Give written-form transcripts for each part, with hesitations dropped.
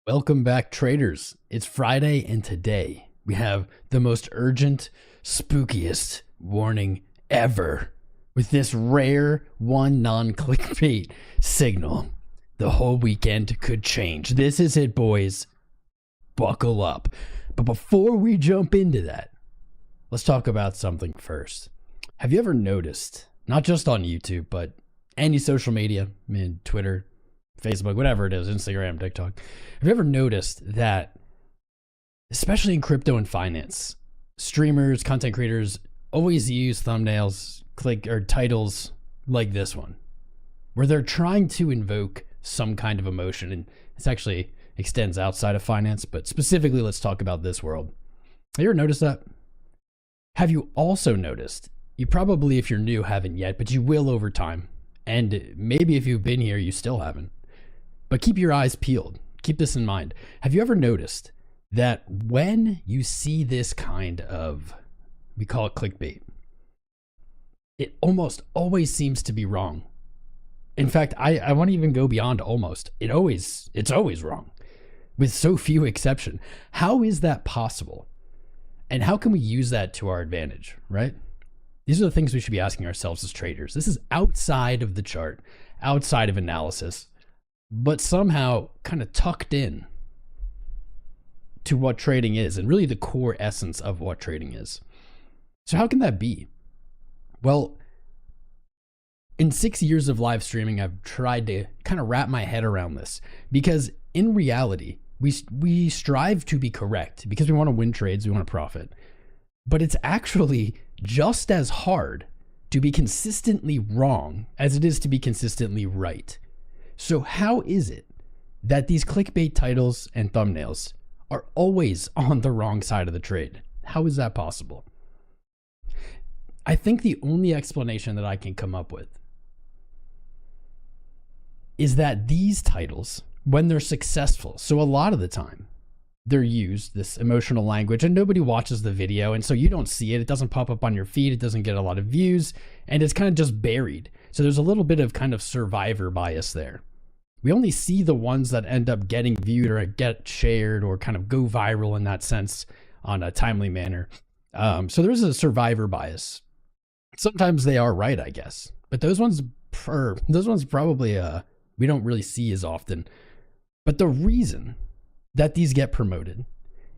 Welcome back, traders. It's Friday, and today we have the most urgent, spookiest warning ever with this rare one non-clickbait signal. The whole weekend could change. This is it, boys. Buckle up. But before we jump into that, let's talk about something first. Have you ever noticed, not just on YouTube, but any social media, I mean, Twitter, Facebook, whatever it is, Instagram, TikTok. Have you ever noticed that, especially in crypto and finance, streamers, content creators always use thumbnails, titles like this one, where they're trying to invoke some kind of emotion, and this actually extends outside of finance, but specifically, let's talk about this world. Have you ever noticed that? Have you also noticed? You probably, if you're new, haven't yet, but you will over time, and maybe if you've been here, you still haven't. But keep your eyes peeled. Keep this in mind. Have you ever noticed that when you see this kind of, we call it clickbait, it almost always seems to be wrong? In fact, I want to even go beyond almost. It's always wrong, with so few exceptions. How is that possible? And how can we use that to our advantage, right? These are the things we should be asking ourselves as traders. This is outside of the chart, outside of analysis, but somehow kind of tucked in to what trading is, and really the core essence of what trading is. So how can that be? Well, in 6 years of live streaming, I've tried to kind of wrap my head around this, because in reality, we strive to be correct because we want to win trades, we want to profit. But it's actually just as hard to be consistently wrong as it is to be consistently right. So how is it that these clickbait titles and thumbnails are always on the wrong side of the trade? How is that possible? I think the only explanation that I can come up with is that these titles, when they're successful, so a lot of the time, they're used, this emotional language, and nobody watches the video, and so you don't see it. It doesn't pop up on your feed. It doesn't get a lot of views, and it's kind of just buried. So there's a little bit of kind of survivor bias there. We only see the ones that end up getting viewed or get shared or kind of go viral in that sense on a timely manner. So there's a survivor bias. Sometimes they are right, I guess, but those ones probably we don't really see as often. But the reason that these get promoted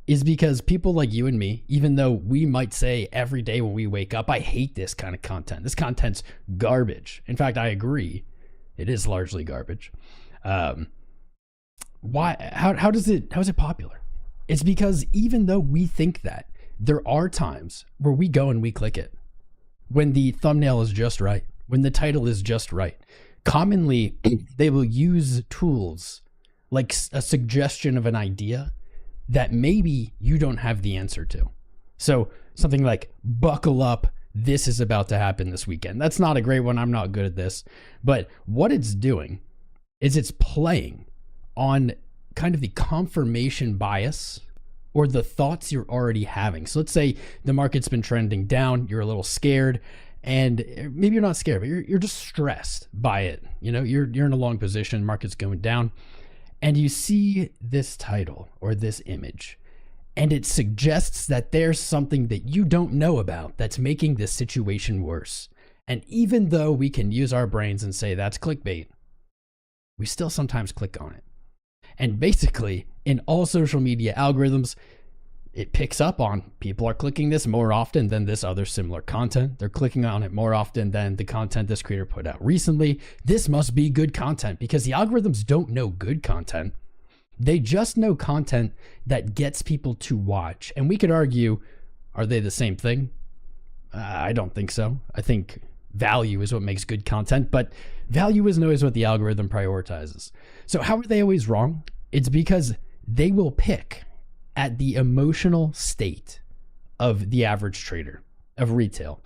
is because people like you and me, even though we might say every day when we wake up, I hate this kind of content. This content's garbage. In fact, I agree. It is largely garbage. How is it popular? It's because even though we think that, there are times where we go and we click it when the thumbnail is just right, when the title is just right. Commonly, they will use tools like a suggestion of an idea that maybe you don't have the answer to. So something like, buckle up, this is about to happen this weekend. That's not a great one. I'm not good at this. But what it's doing is it's playing on kind of the confirmation bias or the thoughts you're already having. So let's say the market's been trending down, you're a little scared, and maybe you're not scared, but you're just stressed by it. You know, you're in a long position, market's going down, and you see this title or this image, and it suggests that there's something that you don't know about that's making this situation worse. And even though we can use our brains and say that's clickbait, we still sometimes click on it. And basically, in all social media algorithms, it picks up on people are clicking this more often than this other similar content. They're clicking on it more often than the content this creator put out recently. This must be good content, because the algorithms don't know good content. They just know content that gets people to watch. And we could argue, are they the same thing? I don't think so. I think value is what makes good content, but value isn't always what the algorithm prioritizes. So how are they always wrong? It's because they will pick at the emotional state of the average trader, of retail.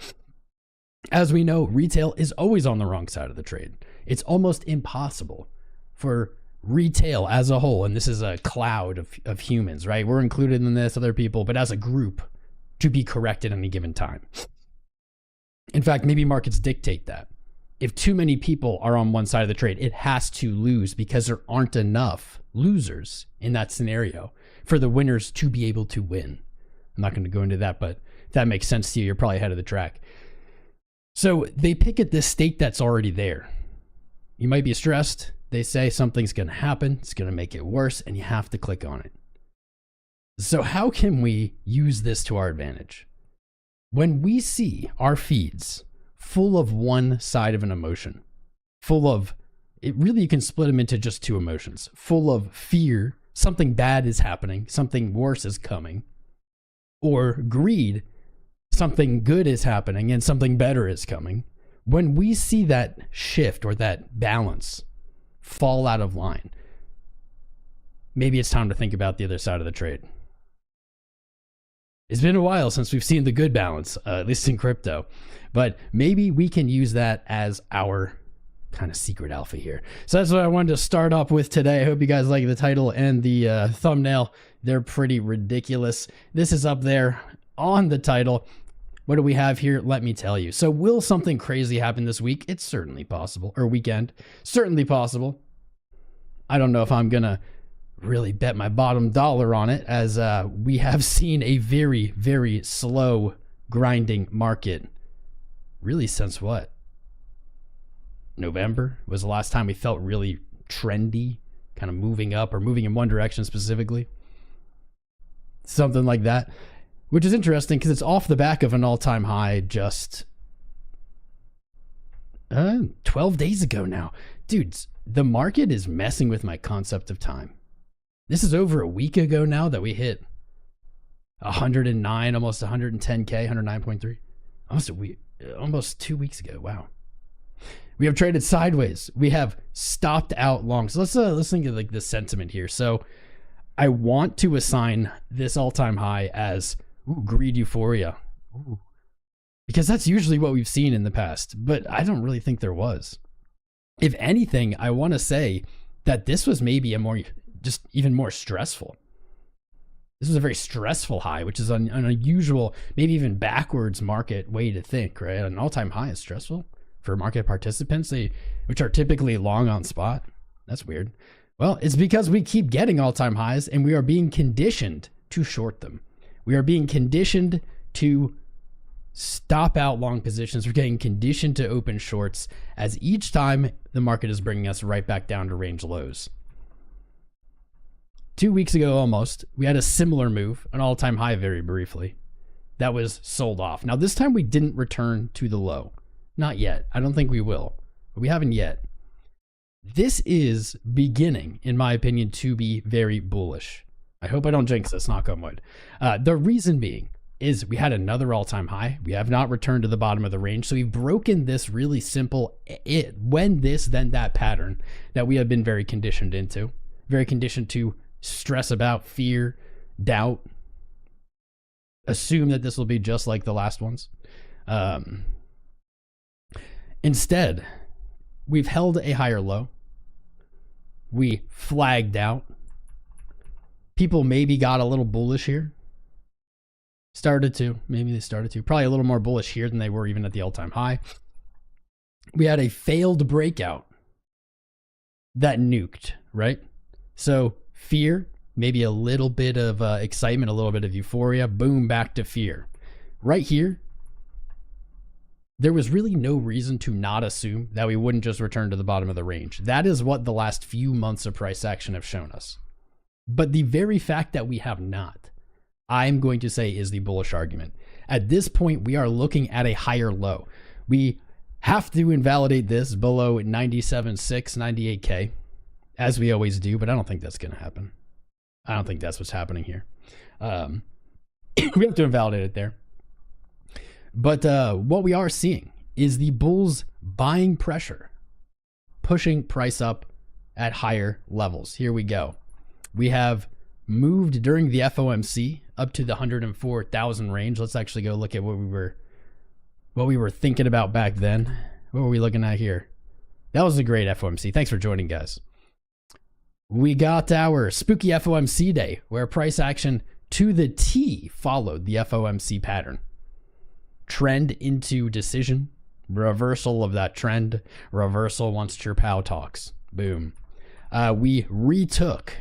As we know, retail is always on the wrong side of the trade. It's almost impossible for retail as a whole, and this is a cloud of humans, right? We're included in this, other people, but as a group, to be correct at any given time. In fact, maybe markets dictate that. if too many people are on one side of the trade, it has to lose because there aren't enough losers in that scenario for the winners to be able to win. I'm not going to go into that, but if that makes sense to you, you're probably ahead of the track. So they pick at this state that's already there. You might be stressed. They say something's going to happen. It's going to make it worse, and you have to click on it. So how can we use this to our advantage? When we see our feeds full of one side of an emotion, full of, it really, you can split them into just two emotions, full of fear, something bad is happening, something worse is coming, or greed, something good is happening and something better is coming. When we see that shift or that balance fall out of line, maybe it's time to think about the other side of the trade. It's been a while since we've seen the good balance, at least in crypto, but maybe we can use that as our kind of secret alpha here. So that's what I wanted to start off with today. I hope you guys like the title and the thumbnail. They're pretty ridiculous. This is up there on the title. What do we have here? Let me tell you. So will something crazy happen this week? It's certainly possible. Or weekend. Certainly possible. I don't know if I'm going to really bet my bottom dollar on it, as we have seen a very, very slow grinding market. Really since what? November was the last time we felt really trendy, kind of moving up or moving in one direction specifically. Something like that, which is interesting because it's off the back of an all-time high just 12 days ago now. Dudes, the market is messing with my concept of time. This is over a week ago now that we hit 109, almost 110K, 109.3. Almost 2 weeks ago. Wow. We have traded sideways. We have stopped out long. So let's think of like the sentiment here. So I want to assign this all-time high as greed euphoria. Ooh. Because that's usually what we've seen in the past, but I don't really think there was. If anything, I want to say that this was maybe a more, just even more stressful. This was a very stressful high, which is an unusual, maybe even backwards market way to think, right? An all-time high is stressful for market participants, which are typically long on spot. That's weird. Well, it's because we keep getting all-time highs and we are being conditioned to short them. We are being conditioned to stop out long positions. We're getting conditioned to open shorts as each time the market is bringing us right back down to range lows. 2 weeks ago almost, we had a similar move, an all-time high very briefly, that was sold off. Now this time we didn't return to the low. Not yet. I don't think we will, but we haven't yet. This is beginning, in my opinion, to be very bullish. I hope I don't jinx this, knock on wood. The reason being is we had another all-time high. We have not returned to the bottom of the range. So we've broken this really simple when this, then that pattern that we have been very conditioned into, very conditioned to stress about, fear, doubt, assume that this will be just like the last ones. Instead, we've held a higher low. We flagged out. People maybe got a little bullish here. Maybe they started to. Probably a little more bullish here than they were even at the all-time high. We had a failed breakout that nuked, right? So fear, maybe a little bit of excitement, a little bit of euphoria, boom, back to fear. Right here, there was really no reason to not assume that we wouldn't just return to the bottom of the range. That is what the last few months of price action have shown us. But the very fact that we have not, I'm going to say, is the bullish argument. At this point, we are looking at a higher low. We have to invalidate this below 97.6, 98K, as we always do, but I don't think that's going to happen. I don't think that's what's happening here. We have to invalidate it there. But what we are seeing is the bulls buying pressure, pushing price up at higher levels. Here we go. We have moved during the FOMC up to the 104,000 range. Let's actually go look at what we were thinking about back then. What were we looking at here? That was a great FOMC. Thanks for joining, guys. We got our spooky FOMC day where price action to the T followed the FOMC pattern. Trend into decision, Reversal of that trend. Reversal once 𝐒𝐴 talks. Boom. We retook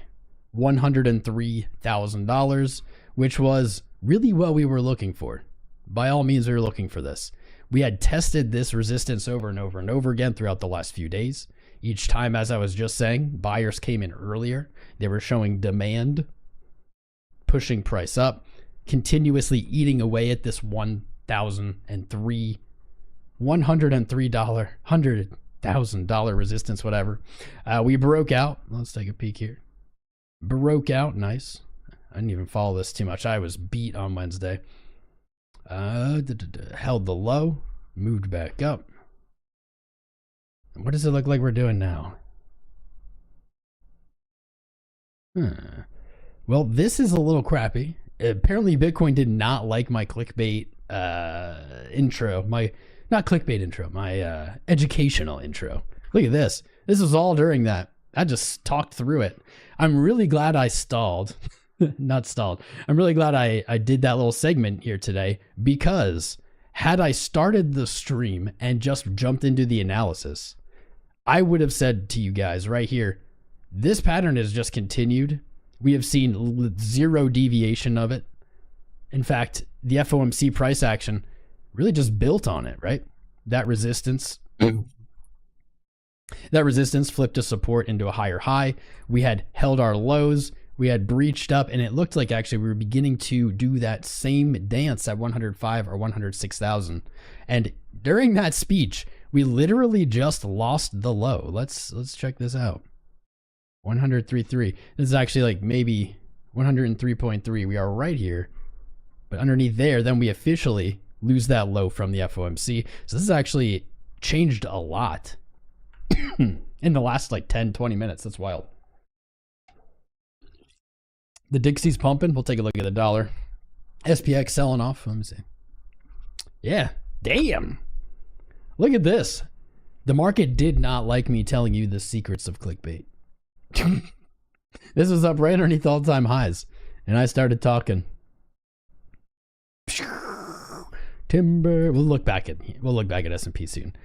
$103,000, which was really what we were looking for. By all means, we were looking for this. We had tested this resistance over and over and over again throughout the last few days. Each time, as I was just saying, buyers came in earlier. They were showing demand, pushing price up, continuously eating away at this $103,000 resistance, whatever. We broke out. Let's take a peek here. Broke out. Nice. I didn't even follow this too much. I was beat on Wednesday. Held the low, moved back up. What does it look like we're doing now? Well, this is a little crappy. Apparently, Bitcoin did not like my clickbait intro. Not clickbait intro, my educational intro. Look at this. This was all during that. I just talked through it. I'm really glad I stalled. Not stalled. I'm really glad I did that little segment here today, because had I started the stream and just jumped into the analysis, I would have said to you guys right here, this pattern has just continued. We have seen zero deviation of it. In fact, the FOMC price action really just built on it, right? That resistance. That resistance flipped to support into a higher high. We had held our lows. We had breached up, and it looked like actually we were beginning to do that same dance at 105 or 106,000. And during that speech, we literally just lost the low. Let's check this out. 103.3. This is actually like maybe 103.3. We are right here, but underneath there, then we officially lose that low from the FOMC. So this has actually changed a lot in the last like 10, 20 minutes. That's wild. The Dixie's pumping. We'll take a look at the dollar. SPX selling off. Let me see. Yeah. Damn. Look at this. The market did not like me telling you the secrets of clickbait. This was up right underneath all-time highs, and I started talking. Timber. We'll look back at S&P soon.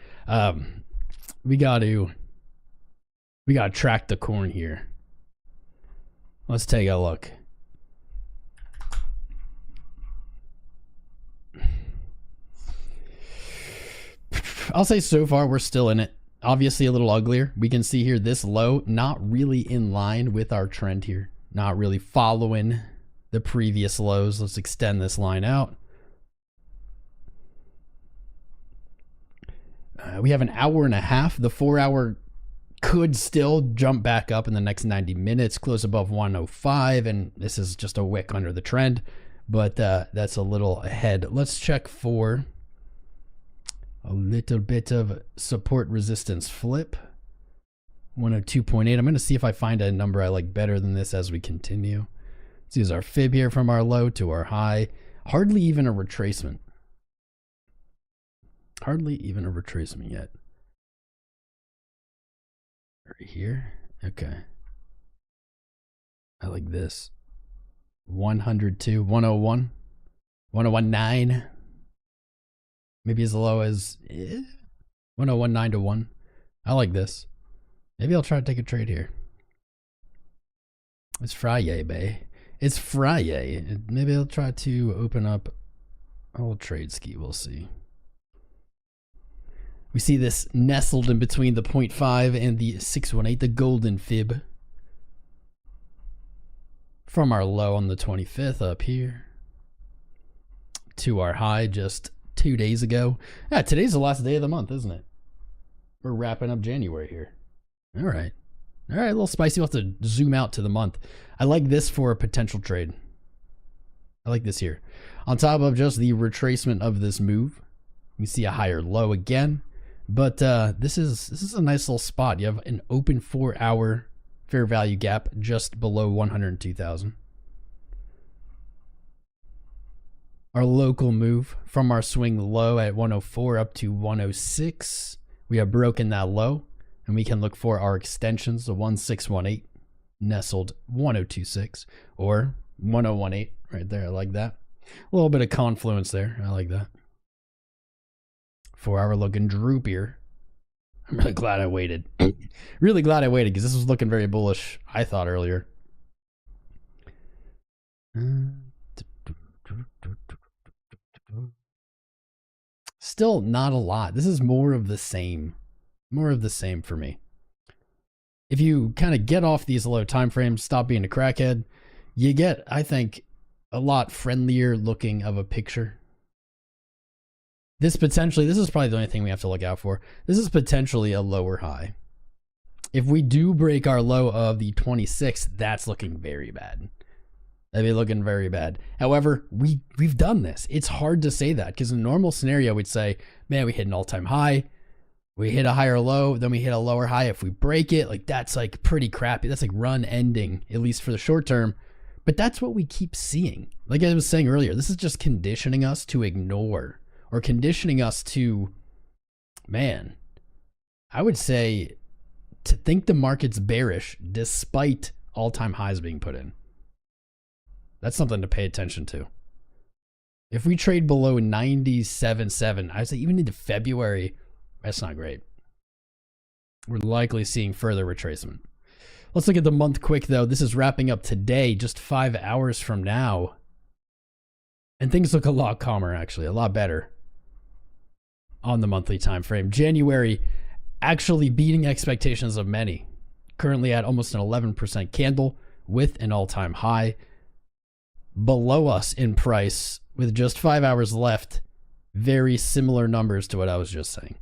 We got to track the corn here. Let's take a look. I'll say so far we're still in it. Obviously a little uglier. We can see here this low not really in line with our trend here. Not really following the previous lows. Let's extend this line out. We have an hour and a half. The 4-hour could still jump back up in the next 90 minutes, close above 105, and this is just a wick under the trend, but that's a little ahead. Let's check for a little bit of support resistance flip. 102.8. I'm going to see if I find a number I like better than this as we continue. Let's use our fib here from our low to our high. Hardly even a retracement. Hardly even a retracement yet. Right here. Okay. I like this. 102, 101, 101.9. Maybe as low as 101.9 to 1. I like this. Maybe I'll try to take a trade here. It's Friday, bae. It's Friday. Maybe I'll try to open up a little trade ski. We'll see. We see this nestled in between the 0.5 and the 618, the golden fib. From our low on the 25th up here to our high just 2 days ago. Yeah, today's the last day of the month, isn't it? We're wrapping up January here. All right. All right, a little spicy. We'll have to zoom out to the month. I like this for a potential trade. I like this here. On top of just the retracement of this move, we see a higher low again. But this is a nice little spot. You have an open 4-hour fair value gap just below 102,000. Our local move from our swing low at 104 up to 106. We have broken that low, and we can look for our extensions, the 1618 nestled 1026 or 1018 right there. I like that. A little bit of confluence there. I like that. 4 hour looking droopier. I'm really glad I waited. Really glad I waited because this was looking very bullish, I thought, earlier. Still not a lot. This is more of the same. More of the same for me. If you kind of get off these low time frames, stop being a crackhead, you get, I think, a lot friendlier looking of a picture. This is probably the only thing we have to look out for. This is potentially a lower high. If we do break our low of the 26th, that's looking very bad. That'd be looking very bad. However, we've done this. It's hard to say that because in a normal scenario, we'd say, man, we hit an all-time high. We hit a higher low, then we hit a lower high. If we break it, like that's like pretty crappy. That's like run ending, at least for the short term. But that's what we keep seeing. Like I was saying earlier, this is just conditioning us to ignore or conditioning us to, man, I would say to think the market's bearish despite all-time highs being put in. That's something to pay attention to. If we trade below 97.7, I would say even into February, that's not great. We're likely seeing further retracement. Let's look at the month quick, though. This is wrapping up today, just 5 hours from now. And things look a lot calmer, actually, a lot better on the monthly time frame. January actually beating expectations of many. Currently at almost an 11% candle with an all-time high. Below us in price with just 5 hours left. Very similar numbers to what I was just saying.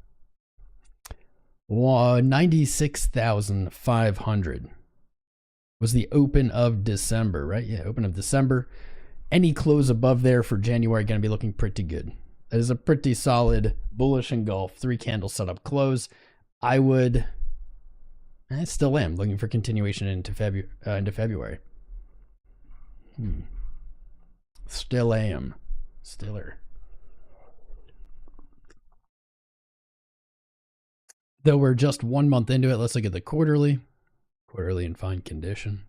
96,500 was the open of December, right? Yeah, open of December. Any close above there for January going to be looking pretty good. That is a pretty solid bullish engulf 3-candle setup close. I still am looking for continuation into February. Still am. Stiller. Though we're just 1 month into it, let's look at the quarterly. Quarterly in fine condition.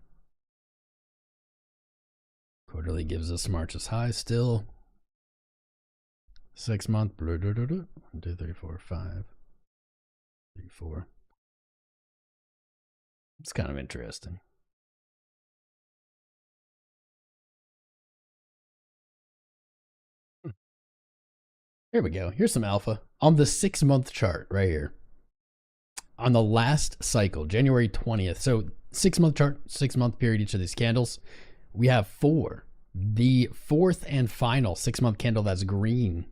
Quarterly gives us March's high still. 6 month. 1, 2, 3, 4, 5. 3, 4. It's kind of interesting. Here we go. Here's some alpha on the 6 month chart right here. On the last cycle, January 20th. So 6 month chart, 6 month period, each of these candles. We have 4. The fourth and final 6 month candle that's green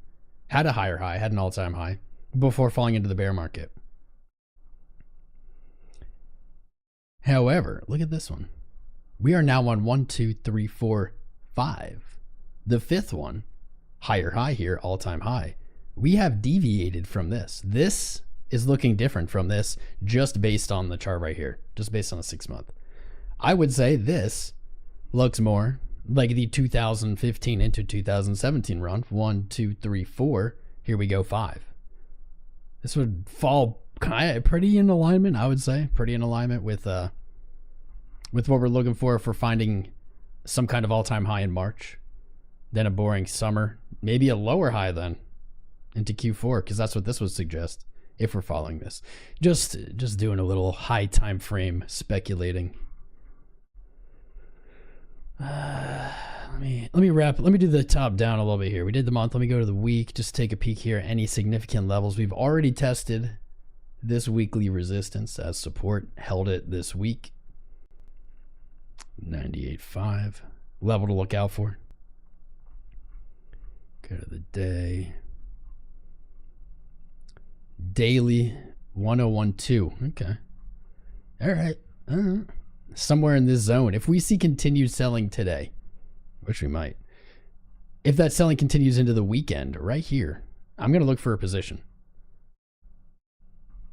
had a higher high, had an all-time high before falling into the bear market. However, look at this one. We are now on 1, 2, 3, 4, 5. The fifth one, higher high here, all-time high. We have deviated from this. This is looking different from this just based on the chart right here, just based on the 6 month. I would say this looks more like the 2015 into 2017 run. 1, 2, 3, 4. Here we go, 5. This would fall kind of pretty in alignment, I would say, pretty in alignment with what we're looking for finding some kind of all-time high in March, then a boring summer, maybe a lower high then into Q4, because that's what this would suggest if we're following this. Just doing a little high time frame speculating. Let me do the top down a little bit here. We did the month. Let me go to the week. Just take a peek here. Any significant levels? We've already tested this weekly resistance as support. Held it this week. 98.5. Level to look out for. Go to the day. Daily 1012. Okay. All right. Somewhere in this zone. If we see continued selling today, which we might, if that selling continues into the weekend right here, I'm going to look for a position.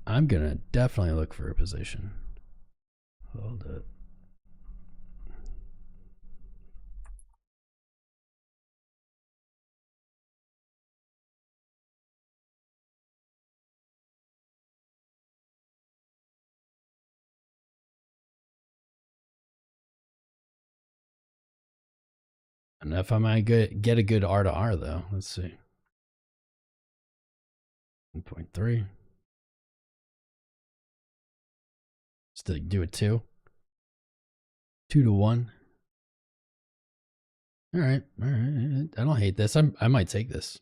I'm going to definitely look for a position. Hold up. I don't know if I might get a good R to R though. Let's see. 1.3. Still do it 2. 2 to 1. All right. I don't hate this. I might take this.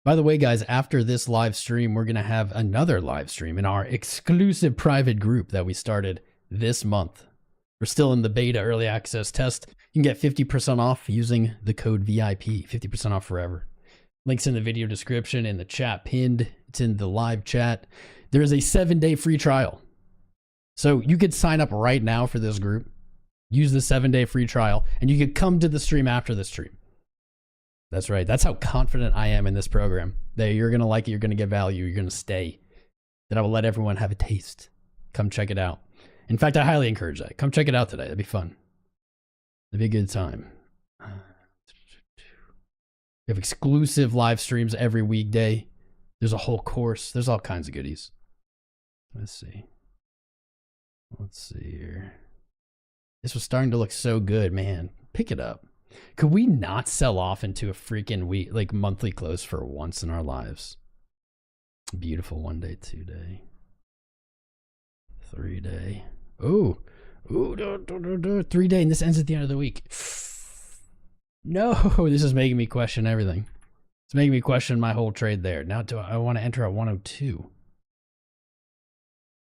By the way, guys, after this live stream, we're going to have another live stream in our exclusive private group that we started this month. We're still in the beta early access test. You can get 50% off using the code VIP, 50% off forever. Links in the video description, in the chat pinned. It's in the live chat. There is a 7-day free trial. So you could sign up right now for this group, use the 7-day free trial, and you could come to the stream after the stream. That's right. That's how confident I am in this program. That you're going to like it, you're going to get value, you're going to stay. That I will let everyone have a taste. Come check it out. In fact, I highly encourage that. Come check it out today. That'd be fun. It'd be a good time. We have exclusive live streams every weekday. There's a whole course. There's all kinds of goodies. Let's see. Let's see here. This was starting to look so good, man. Pick it up. Could we not sell off into a freaking week, like monthly close for once in our lives? Beautiful 1 day, 2 day, 3 day. Ooh, 3 day, and this ends at the end of the week. No, this is making me question everything. It's making me question my whole trade there. Now, do I want to enter at 102?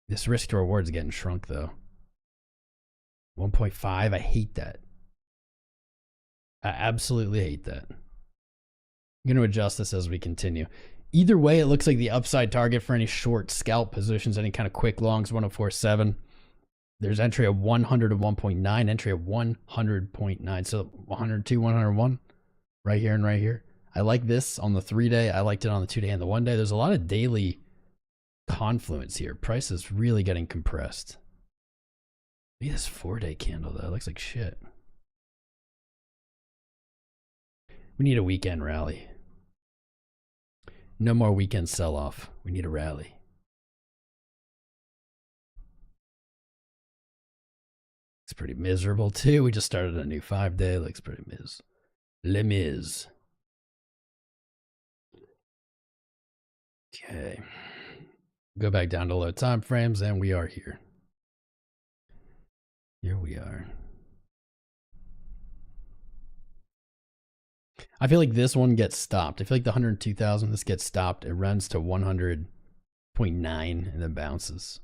This risk to reward is getting shrunk though. 1.5, I hate that. I absolutely hate that. I'm going to adjust this as we continue. Either way, it looks like the upside target for any short scalp positions, any kind of quick longs, 104.7. There's entry at 100 to 1.9, entry at 100.9. So 102, 101, right here and right here. I like this on the 3 day. I liked it on the 2 day and the 1 day. There's a lot of daily confluence here. Price is really getting compressed. Look at this 4 day candle though. It looks like shit. We need a weekend rally. No more weekend sell-off. We need a rally. Looks pretty miserable too. We just started a new 5 day. Looks pretty Les Mis. Okay. Go back down to low time frames and we are here. Here we are. I feel like this one gets stopped. I feel like the 102,000, this gets stopped. It runs to 100.9 and then bounces.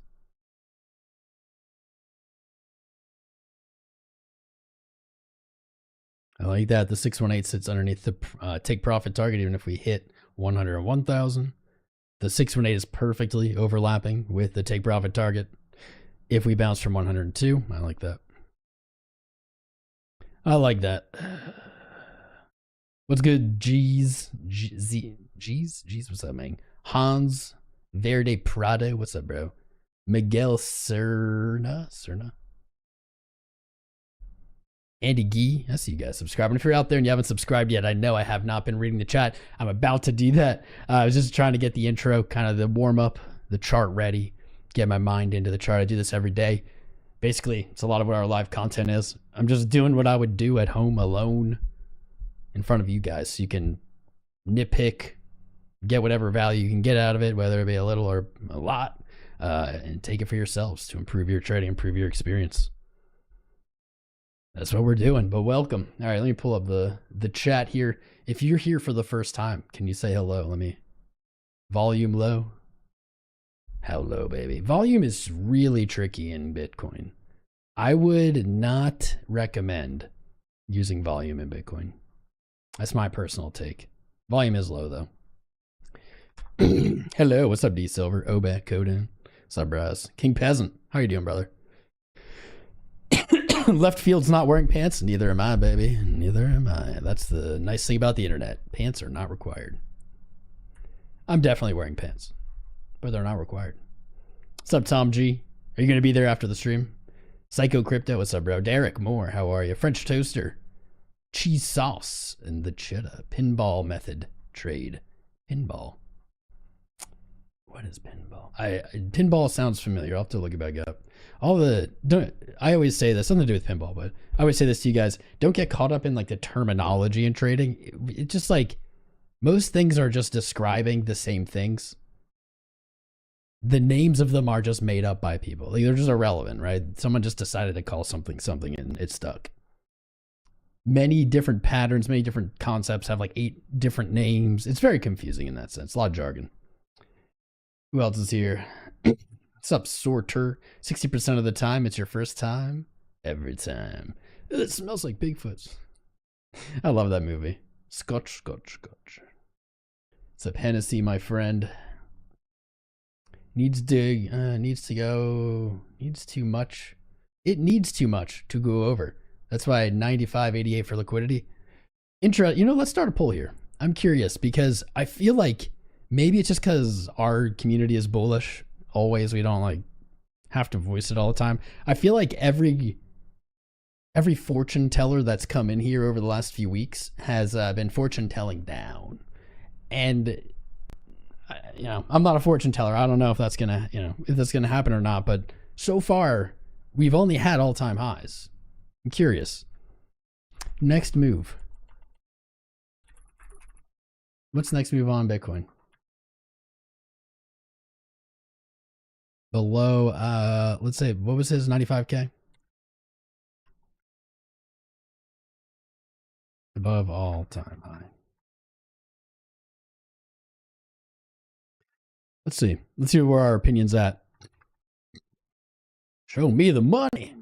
I like that. The 618 sits underneath the take profit target, even if we hit 101,000. The 618 is perfectly overlapping with the take profit target. If we bounce from 102, I like that. I like that. What's good, G's? G's, what's up, man? Hans Verde Prado, what's up, bro? Miguel Cerna. Andy Gee, I see you guys subscribing. If you're out there and you haven't subscribed yet, I know I have not been reading the chat. I'm about to do that. I was just trying to get the intro, kind of the warm up, the chart ready, get my mind into the chart. I do this every day. Basically, it's a lot of what our live content is. I'm just doing what I would do at home alone in front of you guys, so you can nitpick, get whatever value you can get out of it, whether it be a little or a lot, and take it for yourselves to improve your trading, improve your experience. That's what we're doing. But welcome. All right, let me pull up the chat here. If you're here for the first time, can you say hello? Let me volume low. How low, baby? Volume is really tricky in Bitcoin. I would not recommend using volume in Bitcoin. That's my personal take. Volume is low though. Hello, what's up, D Silver? Obat, Coden. What's up, bros? King Peasant, how you doing, brother? Left field's not wearing pants. Neither am I, baby. Neither am I. That's the nice thing about the internet. Pants are not required. I'm definitely wearing pants, but they're not required. What's up, Tom G? Are you going to be there after the stream? Psycho Crypto, what's up, bro? Derek Moore, how are you? French Toaster. Cheese Sauce and the Cheddar. Pinball method trade. Pinball. What is pinball? Pinball sounds familiar. I'll have to look it back up. I always say this, something to do with pinball, but I always say this to you guys. Don't get caught up in like the terminology in trading. It's just like, Most things are just describing the same things. The names of them are just made up by people. Like, they're just irrelevant, right? Someone just decided to call something something and it stuck. Many different patterns, many different concepts have like 8 different names. It's very confusing in that sense. A lot of jargon. Who else is here? What's up, Sorter? 60% of the time, it's your first time. Every time. It smells like Bigfoot. I love that movie. Scotch. What's up, Hennessy, my friend? Needs too much. It needs too much to go over. That's why 95.88 for liquidity. Let's start a poll here. I'm curious because I feel like maybe it's just because our community is bullish. Always, we don't like have to voice it all the time. I feel like every fortune teller that's come in here over the last few weeks has been fortune telling down. And I'm not a fortune teller. I don't know if that's gonna happen or not. But so far, we've only had all-time highs. I'm curious. Next move. What's the next move on Bitcoin? Below, let's say, what was his 95K? Above all-time high. Let's see where our opinion's at. Show me the money.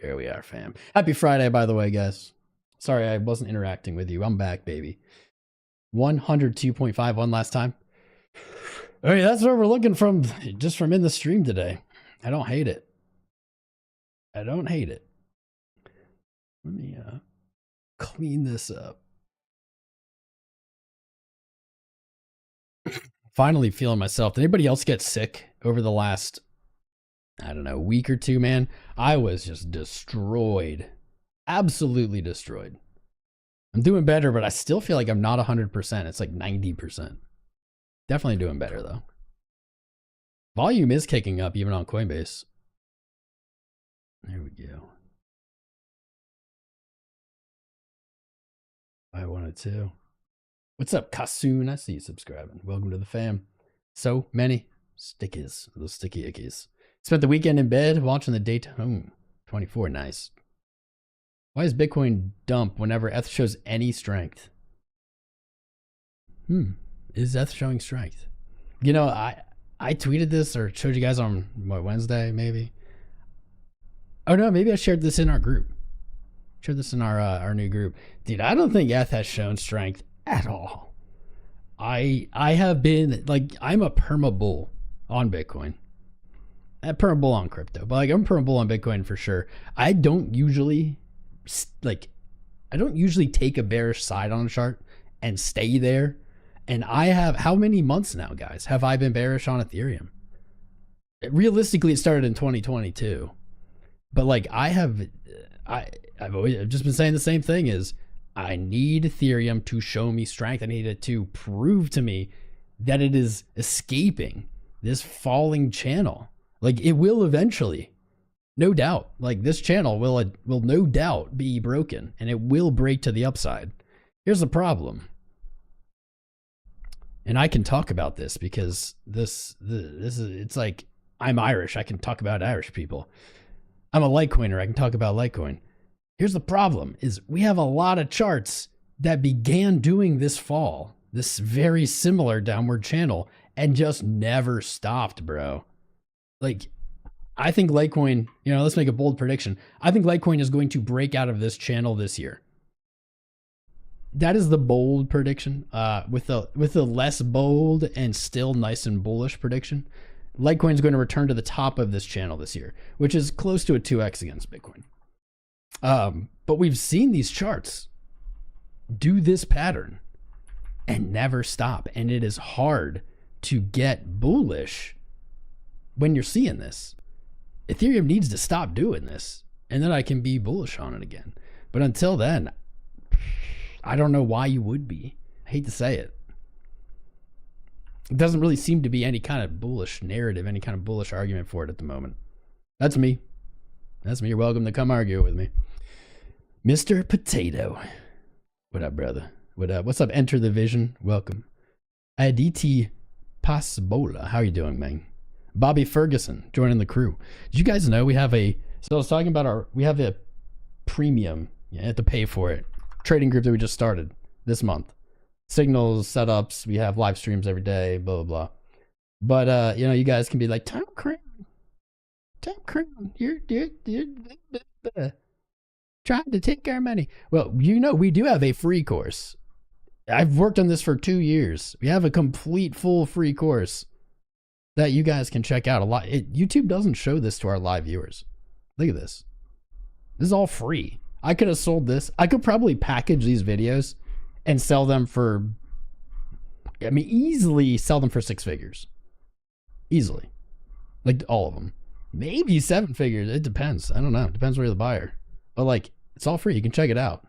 Here we are, fam. Happy Friday, by the way, guys. Sorry I wasn't interacting with you. I'm back, baby. 102.5 one last time. All right, that's where we're looking from, just from in the stream today. I don't hate it. Let me clean this up. Finally feeling myself. Did anybody else get sick over the last, I don't know, week or two, man? I was just destroyed. Absolutely destroyed. I'm doing better, but I still feel like I'm not 100%. It's like 90%. Definitely doing better, though. Volume is kicking up, even on Coinbase. There we go. I wanted to. What's up, Kasoon? I see you subscribing. Welcome to the fam. So many stickies, those sticky ickies. Spent the weekend in bed watching the daytime. 24, nice. Why is Bitcoin dump whenever ETH shows any strength? Is ETH showing strength? I tweeted this or showed you guys on Wednesday, maybe. Oh no, maybe I shared this in our group. Shared this in our new group. Dude, I don't think ETH has shown strength at all. I have been like, I'm a perma bull on Bitcoin. I'm perma bull on crypto, but like I'm perma bull on Bitcoin for sure. I don't usually take a bearish side on a chart and stay there. And I have, how many months now, guys, have I been bearish on Ethereum? Realistically, it started in 2022. But like I've just been saying the same thing is I need Ethereum to show me strength. I need it to prove to me that it is escaping this falling channel. Like it will eventually, no doubt. Like this channel will no doubt be broken and it will break to the upside. Here's the problem. And I can talk about this because this is, it's like, I'm Irish. I can talk about Irish people. I'm a Litecoiner. I can talk about Litecoin. Here's the problem is we have a lot of charts that began doing this fall, this very similar downward channel, and just never stopped, bro. Like, I think Litecoin, let's make a bold prediction. I think Litecoin is going to break out of this channel this year. That is the bold prediction. With the less bold and still nice and bullish prediction, Litecoin is going to return to the top of this channel this year, which is close to a 2x against Bitcoin. But we've seen these charts do this pattern and never stop. And it is hard to get bullish when you're seeing this. Ethereum needs to stop doing this, and then I can be bullish on it again. But until then, I don't know why you would be. I hate to say it. It doesn't really seem to be any kind of bullish narrative, any kind of bullish argument for it at the moment. That's me. That's me. You're welcome to come argue with me. Mr. Potato. What up, brother? What's up? Enter the Vision. Welcome. Aditi Pasbola. How are you doing, man? Bobby Ferguson joining the crew. Did you guys know we have a, so I was talking about we have a premium, you have to pay for it, trading group that we just started this month. Signals, setups, we have live streams every day, blah, blah, blah. But, you know, you guys can be like, Tom Crown, you're trying to take our money. Well, you know, we do have a free course. I've worked on this for 2 years. We have a complete full free course that you guys can check out. YouTube doesn't show this to our live viewers. Look at this. This is all free. I could have sold this. I could probably package these videos and sell them for, I mean, easily sell them for 6 figures. Easily. Like all of them. Maybe 7 figures. It depends. I don't know. It depends where you're the buyer. But like, it's all free. You can check it out.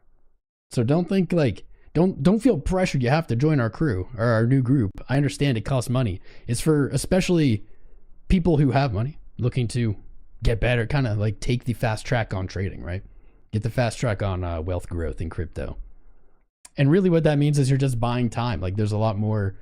So don't think like, don't feel pressured you have to join our crew or our new group. I understand it costs money. It's for especially people who have money looking to get better, kind of like take the fast track on trading, right? Get the fast track on wealth growth in crypto. And really what that means is you're just buying time. Like there's a lot more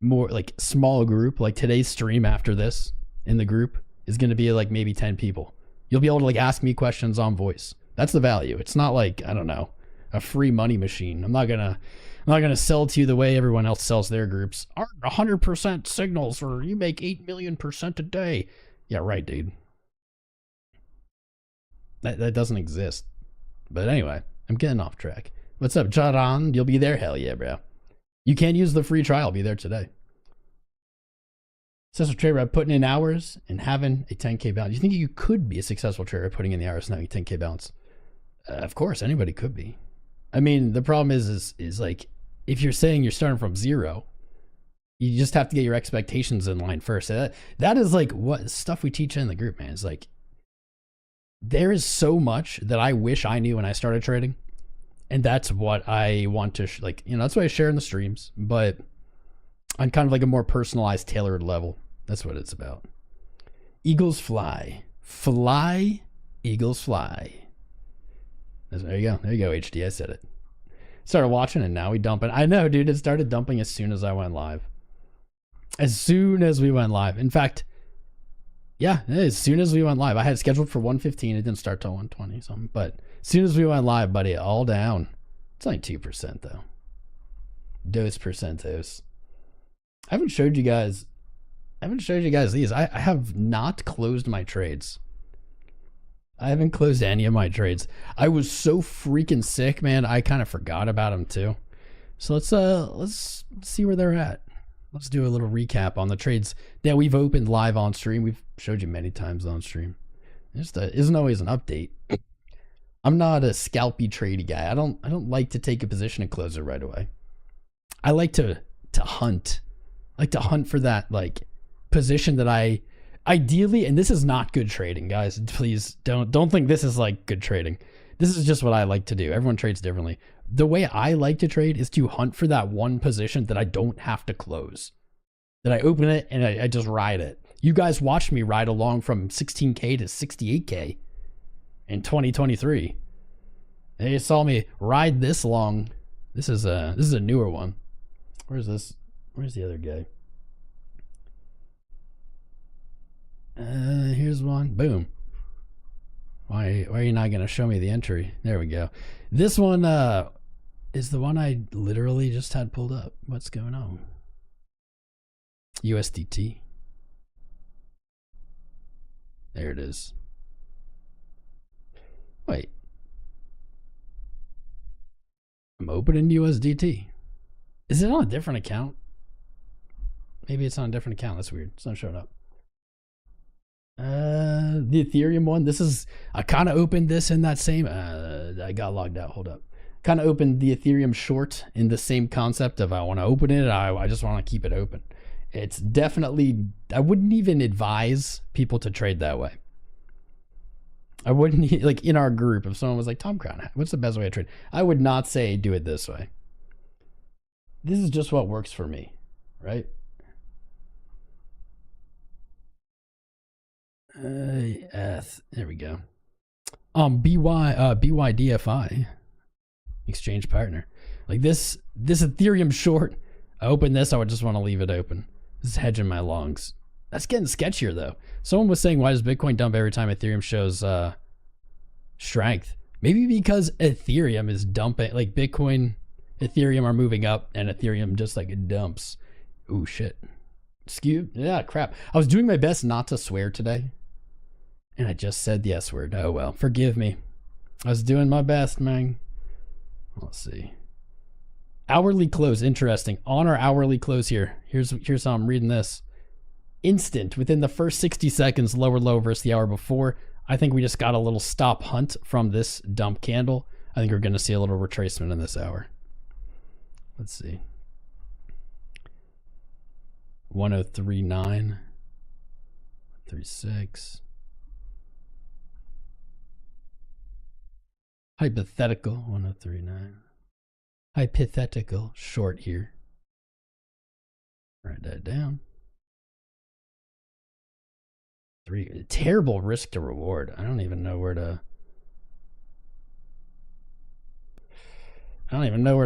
like small group, like today's stream after this in the group is going to be like maybe 10 people. You'll be able to like ask me questions on voice. That's the value. It's not like, I don't know, a free money machine. I'm not gonna sell to you the way everyone else sells their groups. 100% signals, or you make 8 million% a day. Yeah, right, dude. That doesn't exist. But anyway, I'm getting off track. What's up, Jaran? You'll be there? Hell yeah, bro. You can use the free trial. Be there today. Successful trader by putting in hours and having a 10K balance. You think you could be a successful trader putting in the hours and having a 10K balance? Of course, anybody could be. I mean, the problem is like, if you're saying you're starting from 0, you just have to get your expectations in line first. That is like what stuff we teach in the group, man. It's like, there is so much that I wish I knew when I started trading. And that's what I want to, like, you know, that's what I share in the streams, but on kind of like a more personalized, tailored level. That's what it's about. Eagles fly. Fly, eagles fly. There you go. There you go, HD. I said it. Started watching and now we dump it. I know, dude. It started dumping as soon as I went live. As soon as we went live. In fact, yeah, as soon as we went live. I had it scheduled for 1:15. It didn't start till 1:20 something. But as soon as we went live, buddy, all down. It's only 2% though. Dos percentos. I haven't showed you guys these. I have not closed my trades. I haven't closed any of my trades. I was so freaking sick, man. I kind of forgot about them too. So let's see where they're at. Let's do a little recap on the trades that we've opened live on stream. We've showed you many times on stream. Just isn't always an update. I'm not a scalpy tradey guy. I don't like to take a position and close it right away. I like to hunt. I like to hunt for that like position that I ideally, and this is not good trading, guys. Please don't think this is like good trading. This is just what I like to do. Everyone trades differently. The way I like to trade is to hunt for that one position that I don't have to close. That I open it and I just ride it. You guys watched me ride along from 16K to 68K in 2023. And you saw me ride this long. This is a newer one. Where's this? Where's the other guy? Here's one. Boom. Why are you not going to show me the entry? There we go. This one is the one I literally just had pulled up. What's going on? USDT. There it is. Wait. I'm opening USDT. Is it on a different account? Maybe it's on a different account. That's weird. It's not showing up. The Ethereum one. This is, I kind of opened this in that same, I got logged out. Hold up. Kind of opened the Ethereum short in the same concept of I want to open it. I just want to keep it open. It's definitely, I wouldn't even advise people to trade that way. I wouldn't, like in our group, if someone was like, Tom Crown, what's the best way to trade? I would not say do it this way. This is just what works for me, right? There we go. BYDFI exchange partner. Like this Ethereum short, I open this, I would just want to leave it open. This is hedging my longs. That's getting sketchier though. Someone was saying, why does Bitcoin dump every time Ethereum shows strength? Maybe because Ethereum is dumping, like Bitcoin, Ethereum are moving up and Ethereum just like it dumps. Ooh, shit. Skew? Yeah, crap. I was doing my best not to swear today. And I just said the S word. Oh, well, forgive me. I was doing my best, man. Let's see. Hourly close, interesting. On our hourly close here, here's how I'm reading this. Instant, within the first 60 seconds, lower low versus the hour before. I think we just got a little stop hunt from this dump candle. I think we're going to see a little retracement in this hour. Let's see. 1039, 36. Hypothetical 1039. Hypothetical short here. Write that down. Terrible risk to reward. I don't even know where to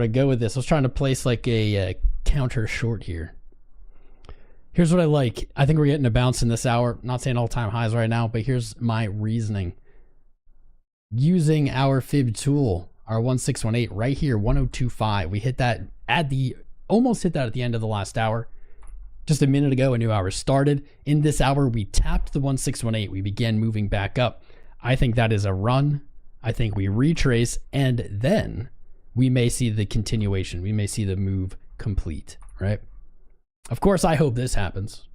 go with this. I was trying to place like a counter short here. Here's what I like. I think we're getting a bounce in this hour. Not saying all-time highs right now, but here's my reasoning. Using our fib tool, our 1618 right here, 1025. We hit that almost hit that at the end of the last hour. Just a minute ago, a new hour started. In this hour, we tapped the 1618. We began moving back up. I think that is a run. I think we retrace, and then we may see the continuation. We may see the move complete, right? Of course, I hope this happens,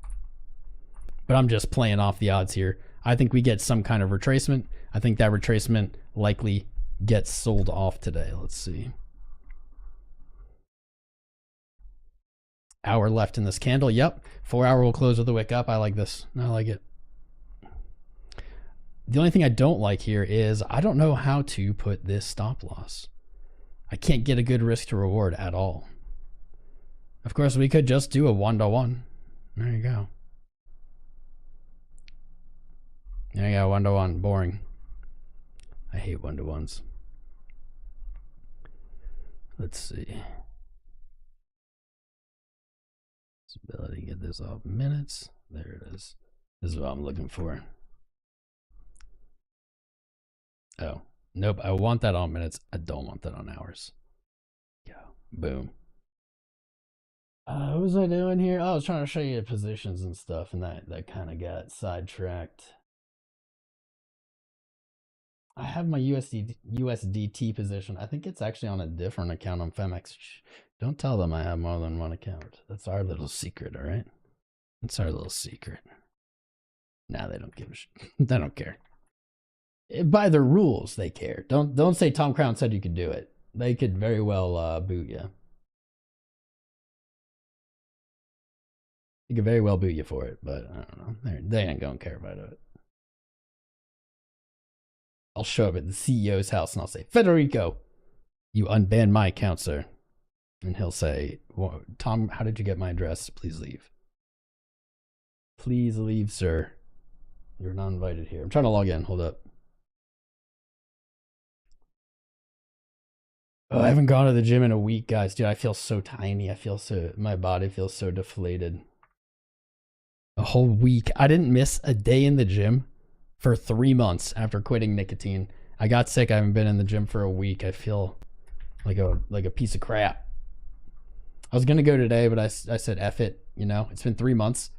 but I'm just playing off the odds here. I think we get some kind of retracement. I think that retracement likely gets sold off today. Let's see. Hour left in this candle. Yep. 4 hour will close with a wick up. I like this. I like it. The only thing I don't like here is I don't know how to put this stop loss. I can't get a good risk to reward at all. Of course, we could just do a 1-to-1. There you go. There you go, 1-to-1. Boring. I hate 1-to-1s. Let's see. Ability to get this off minutes. There it is. This is what I'm looking for. Oh, nope. I want that on minutes. I don't want that on hours. Go. Boom. What was I doing here? Oh, I was trying to show you positions and stuff, and that kind of got sidetracked. I have my USDT position. I think it's actually on a different account on FOMC. Don't tell them I have more than one account. That's our little secret, all right? That's our little secret. Nah, they don't give a shit. They don't care. By the rules, they care. Don't say Tom Crown said you could do it. They could very well boot you. They could very well boot you for it, but I don't know. They ain't gonna care about it. I'll show up at the CEO's house and I'll say, Federico, you unbanned my account, sir. And he'll say, well, Tom, how did you get my address? Please leave. Please leave, sir. You're not invited here. I'm trying to log in. Hold up. Oh, I haven't gone to the gym in a week, guys. Dude, I feel so tiny. My body feels so deflated. A whole week. I didn't miss a day in the gym for 3 months after quitting nicotine. I got sick. I haven't been in the gym for a week. I feel like a piece of crap. I was gonna go today, but I said F it, you know, it's been 3 months.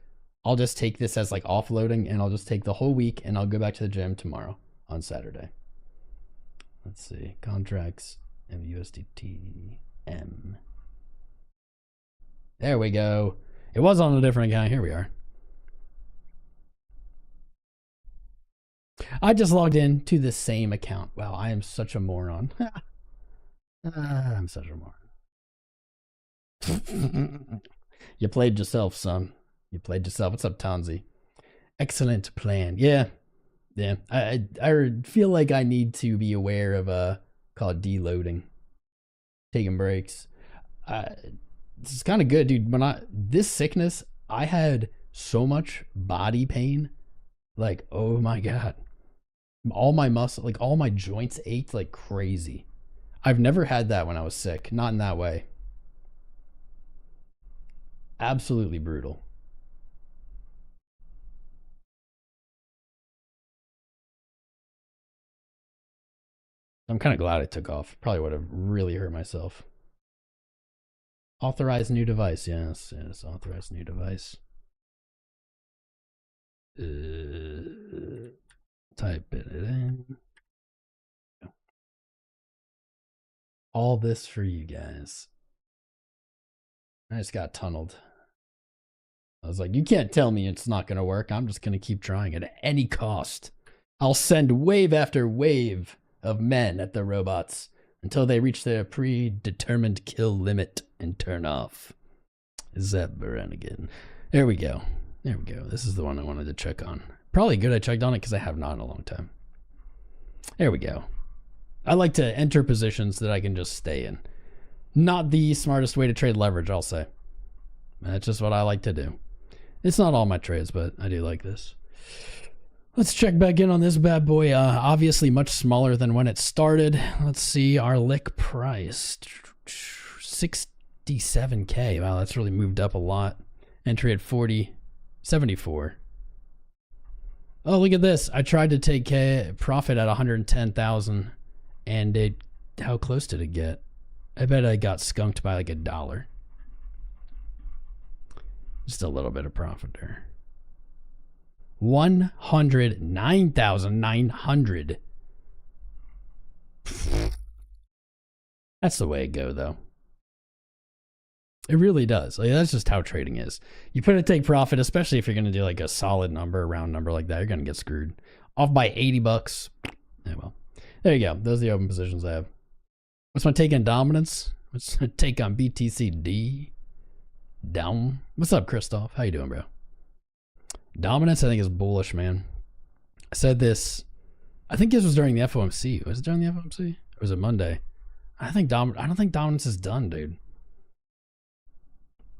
I'll just take this as like offloading, and I'll just take the whole week and I'll go back to the gym tomorrow on Saturday. Let's see, contracts, MUSDT, There we go. It was on a different account. Here we are. I just logged in to the same account. Wow, I am such a moron. I'm such a moron. You played yourself, son. You played yourself. What's up, Tonzi? Excellent plan. Yeah. I feel like I need to be aware of called deloading, taking breaks. This is kind of good, dude. This sickness, I had so much body pain. Like, oh my god, all my muscle, like all my joints ached like crazy. I've never had that when I was sick. Not in that way. Absolutely brutal. I'm kind of glad it took off. Probably would have really hurt myself. Authorize new device. Yes, yes. Authorize new device. Type it in. All this for you guys. I just got tunneled. I was like, you can't tell me it's not going to work. I'm just going to keep trying at any cost. I'll send wave after wave of men at the robots until they reach their predetermined kill limit and turn off. 𝐓𝐫𝐚𝐝. There we go. There we go. This is the one I wanted to check on. Probably good I checked on it because I have not in a long time. There we go. I like to enter positions that I can just stay in. Not the smartest way to trade leverage, I'll say. That's just what I like to do. It's not all my trades, but I do like this. Let's check back in on this bad boy. Obviously much smaller than when it started. Let's see our lick price. 67K. Wow, that's really moved up a lot. Entry at 40.74. Oh, look at this. I tried to take profit at 110,000 and how close did it get? I bet I got skunked by like $1. Just a little bit of profit there. 109,900. That's the way it go, though. It really does. Like, that's just how trading is. You put a take profit, especially if you're going to do like a solid number, a round number like that, you're going to get screwed. Off by 80 bucks. Yeah, well, there you go. Those are the open positions I have. What's my take on dominance? What's my take on BTCD? Down. What's up, Christoph? How you doing, bro? Dominance, I think, is bullish, man. I said this. I think this was during the FOMC. Was it during the FOMC? Or was it Monday? I don't think dominance is done, dude.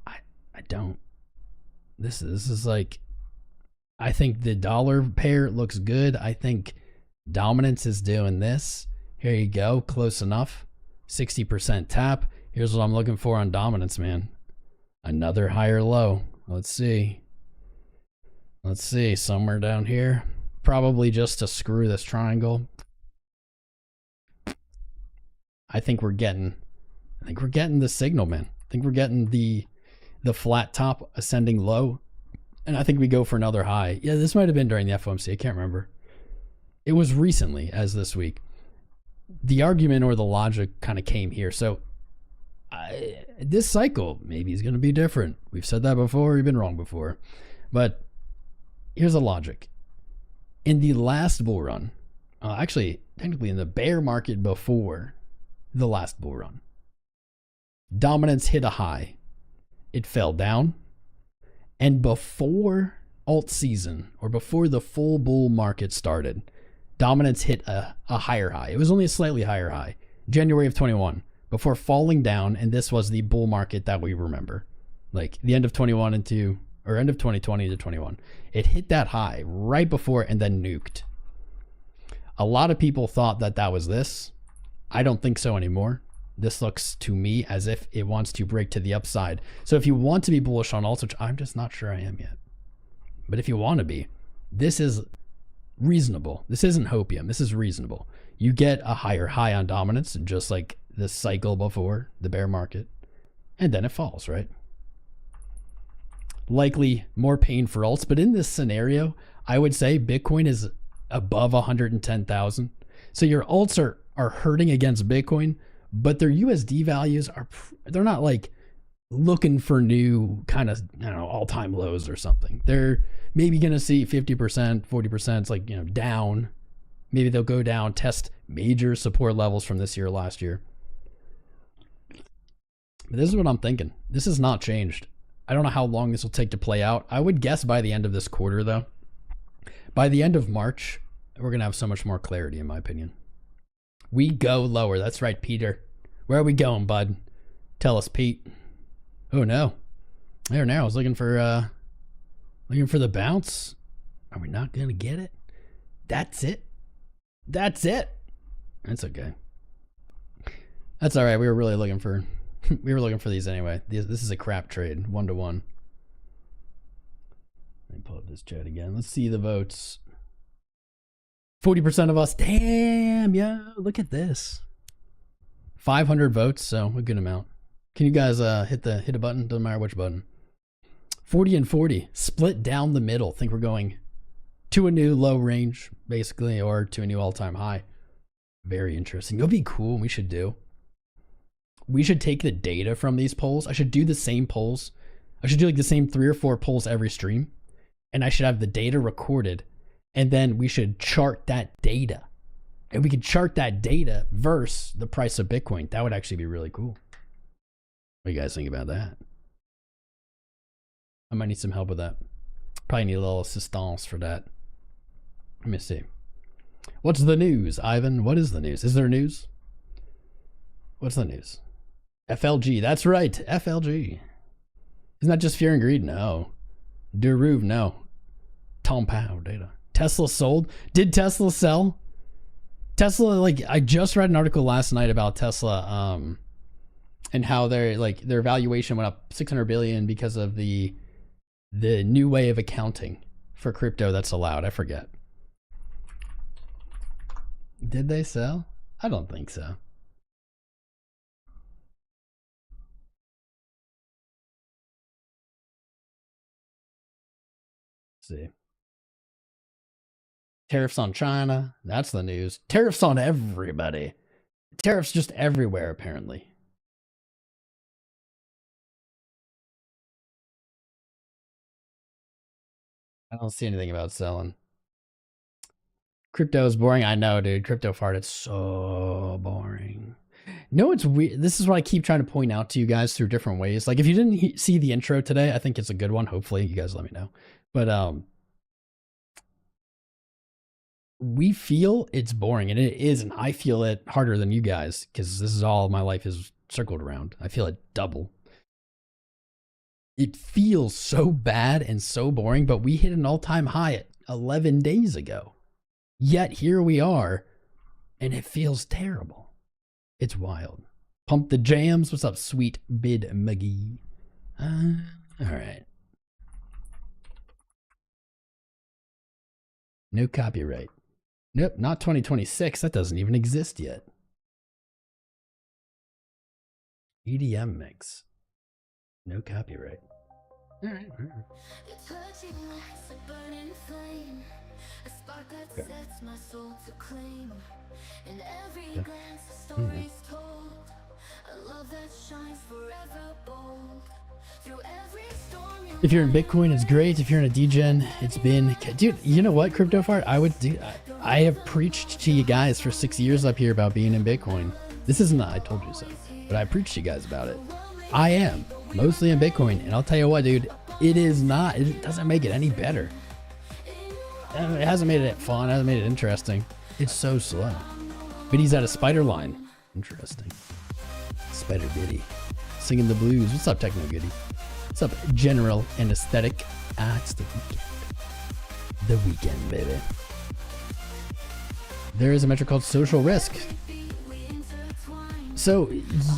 I don't. This is like, I think the dollar pair looks good. I think dominance is doing this. Here you go. Close enough. 60% tap. Here's what I'm looking for on dominance, man. Another higher low. Let's see. Let's see. Somewhere down here. Probably just to screw this triangle. I think we're getting the signal, man. I think we're getting the flat top ascending low. And I think we go for another high. Yeah, this might have been during the FOMC. I can't remember. It was recently, as this week. The argument or the logic kind of came here. So this cycle maybe is going to be different. We've said that before. We've been wrong before. But here's the logic. In the last bull run, actually, technically in the bear market before the last bull run, dominance hit a high. It fell down. And before alt season, or before the full bull market started, dominance hit a higher high. It was only a slightly higher high. January of 21, before falling down, and this was the bull market that we remember. Like the end of 21 or end of 2020 to 21. It hit that high right before and then nuked. A lot of people thought that that was this. I don't think so anymore. This looks to me as if it wants to break to the upside. So if you want to be bullish on alts, which I'm just not sure I am yet, but if you want to be, this is reasonable. This isn't hopium. This is reasonable. You get a higher high on dominance, just like the cycle before the bear market, and then it falls, right? Likely more pain for alts, but in this scenario, I would say Bitcoin is above 110,000. So your alts are hurting against Bitcoin, but their USD values they're not like looking for new kind of, I don't know, all-time lows or something. They're maybe going to see 50%, 40%, it's like, you know, down. Maybe they'll go down, test major support levels from this year or last year. But this is what I'm thinking. This has not changed. I don't know how long this will take to play out. I would guess by the end of this quarter, though. By the end of March, we're going to have so much more clarity, in my opinion. We go lower. That's right, Peter. Where are we going, bud? Tell us, Pete. Oh, no. There now. I was looking for the bounce. Are we not going to get it? That's it. That's it. That's okay. That's all right. We were really looking for we were looking for these anyway. This is a crap trade, 1-to-1. Let me pull up this chat again. Let's see the votes. 40% of us. Damn, yeah. Look at this. 500 votes, so a good amount. Can you guys hit a button? Doesn't matter which button. 40 and 40, split down the middle. Think we're going to a new low range, basically, or to a new all-time high. Very interesting. It'll be cool. We should do. We should take the data from these polls. I should do the same polls. I should do like the same 3 or 4 polls every stream, and I should have the data recorded, and then we should chart that data. And we could chart that data versus the price of Bitcoin. That would actually be really cool. What do you guys think about that? I might need some help with that. Probably need a little assistance for that. Let me see. What's the news, Ivan? What is the news? Is there news? What's the news? FLG. That's right. FLG. Isn't that just fear and greed? No. Deruve. No. Tom Powell data. Tesla sold. Did Tesla sell? Tesla, like, I just read an article last night about Tesla, and how their valuation went up 600 billion because of the new way of accounting for crypto that's allowed. I forget. Did they sell? I don't think so. Let's see. Tariffs on China. That's the news. Tariffs on everybody. Tariffs just everywhere, apparently. I don't see anything about selling. Crypto is boring. I know, dude. Crypto fart. It's so boring. No, it's weird. This is what I keep trying to point out to you guys through different ways. Like, if you didn't see the intro today, I think it's a good one. Hopefully, you guys let me know. But we feel it's boring, and it is, and I feel it harder than you guys because this is all my life is circled around. I feel it double. It feels so bad and so boring, but we hit an all-time high at 11 days ago. Yet here we are, and it feels terrible. It's wild. Pump the jams. What's up, sweet bid McGee? All right. No copyright. Nope, not 2026. That doesn't even exist yet. EDM mix. No copyright. All right. Okay. If you're in Bitcoin, it's great. If you're in a degen, it's been, dude, you know what, Crypto Fart? I have preached to you guys for 6 years up here about being in Bitcoin. This isn't I told you so, but I preached to you guys about it. I am mostly in Bitcoin, and I'll tell you what, dude, it doesn't make it any better. It hasn't made it fun. It hasn't made it interesting. It's so slow. Biddy's at a spider line. Interesting. Spider Biddy. Singing the blues. What's up, Techno Goody? What's up, General and Aesthetic? It's the weekend. The weekend, baby. There is a metric called social risk. So,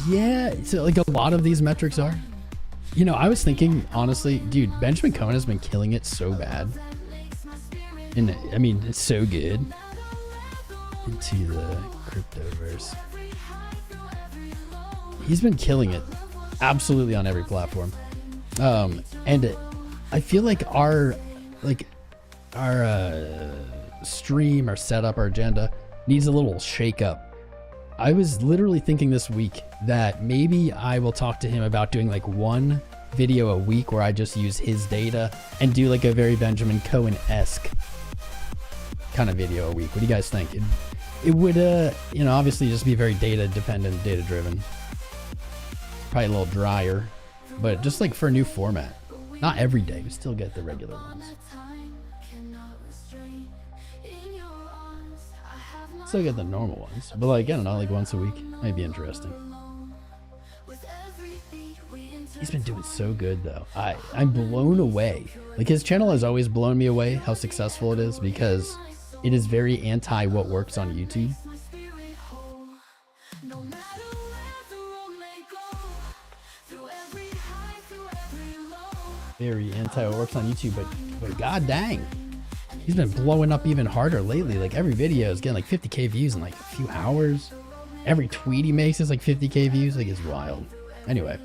yeah. So, like, a lot of these metrics are. You know, I was thinking, honestly, dude, Benjamin Cohen has been killing it so bad. And I mean, it's so good. Into the cryptoverse. He's been killing it absolutely on every platform. And I feel like our stream, our setup, our agenda needs a little shake up. I was literally thinking this week that maybe I will talk to him about doing like one video a week where I just use his data and do like a very Benjamin Cohen-esque kind of video a week. What do you guys think? It would, you know, obviously just be very data dependent, data driven. Probably a little drier, but just like for a new format. Not every day, we still get the regular ones. Still get the normal ones, but like, I don't know, like once a week might be interesting. He's been doing so good though. I'm blown away. Like his channel has always blown me away how successful it is because it is very anti what works on YouTube. very anti what works on YouTube, but god dang, he's been blowing up even harder lately. Like every video is getting like 50K views in like a few hours. Every tweet he makes is like 50K views. Like, it's wild. Anyway,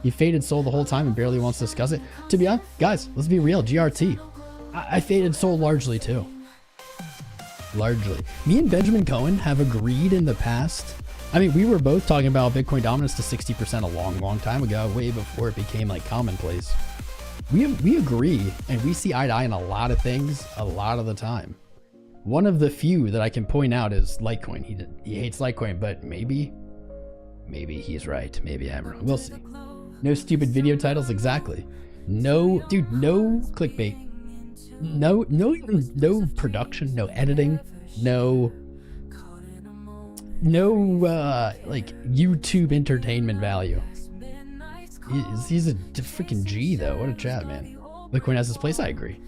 he faded Sol the whole time and barely wants to discuss it. To be honest, guys, let's be real. GRT. I faded Sol largely too. Largely. Me and Benjamin Cohen have agreed in the past. I mean, we were both talking about Bitcoin dominance to 60% a long time ago, way before it became like commonplace. We agree, and we see eye to eye in a lot of things a lot of the time. One of the few that I can point out is Litecoin. He hates Litecoin, but maybe he's right. Maybe I'm wrong. We'll see. No stupid video titles, exactly. No, dude, no clickbait. No production, no editing, no like YouTube entertainment value. He's a freaking G though. What a chat, man. Bitcoin has his place. I agree.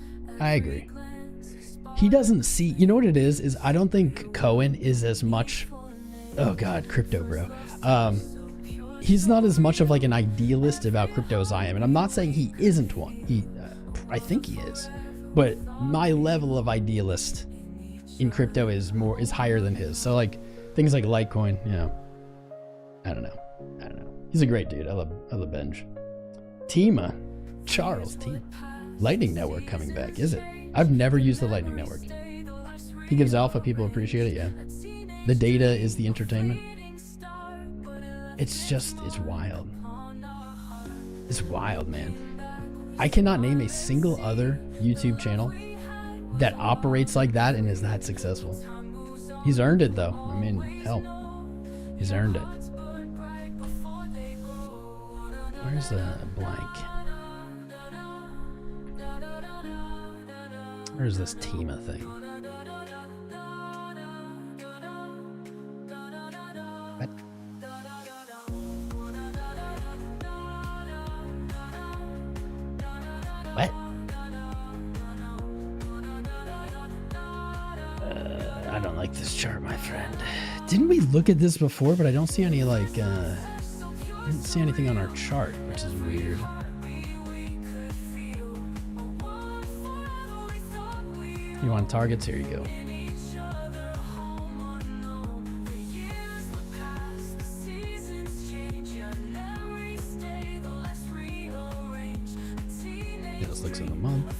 He doesn't see, you know what it is I don't think Cohen is as much, oh god, crypto bro. He's not as much of like an idealist about crypto as I am, and I'm not saying he isn't one. I think he is, but my level of idealist in crypto is higher than his. So like things like Litecoin, you know, I don't know. He's a great dude. I love Benj. Charles Tima. Lightning Network coming back, is it? I've never used the Lightning Network. He gives alpha, people appreciate it, yeah. The data is the entertainment. It's wild. It's wild, man. I cannot name a single other YouTube channel that operates like that and is that successful. He's earned it though. I mean, hell, he's earned it. Where's the blank? Where's this Tima thing? What? What? I don't like this chart, my friend. Didn't we look at this before? But I don't see any like, I didn't see anything on our chart, which is weird. You want targets? Here you go. This looks in the month.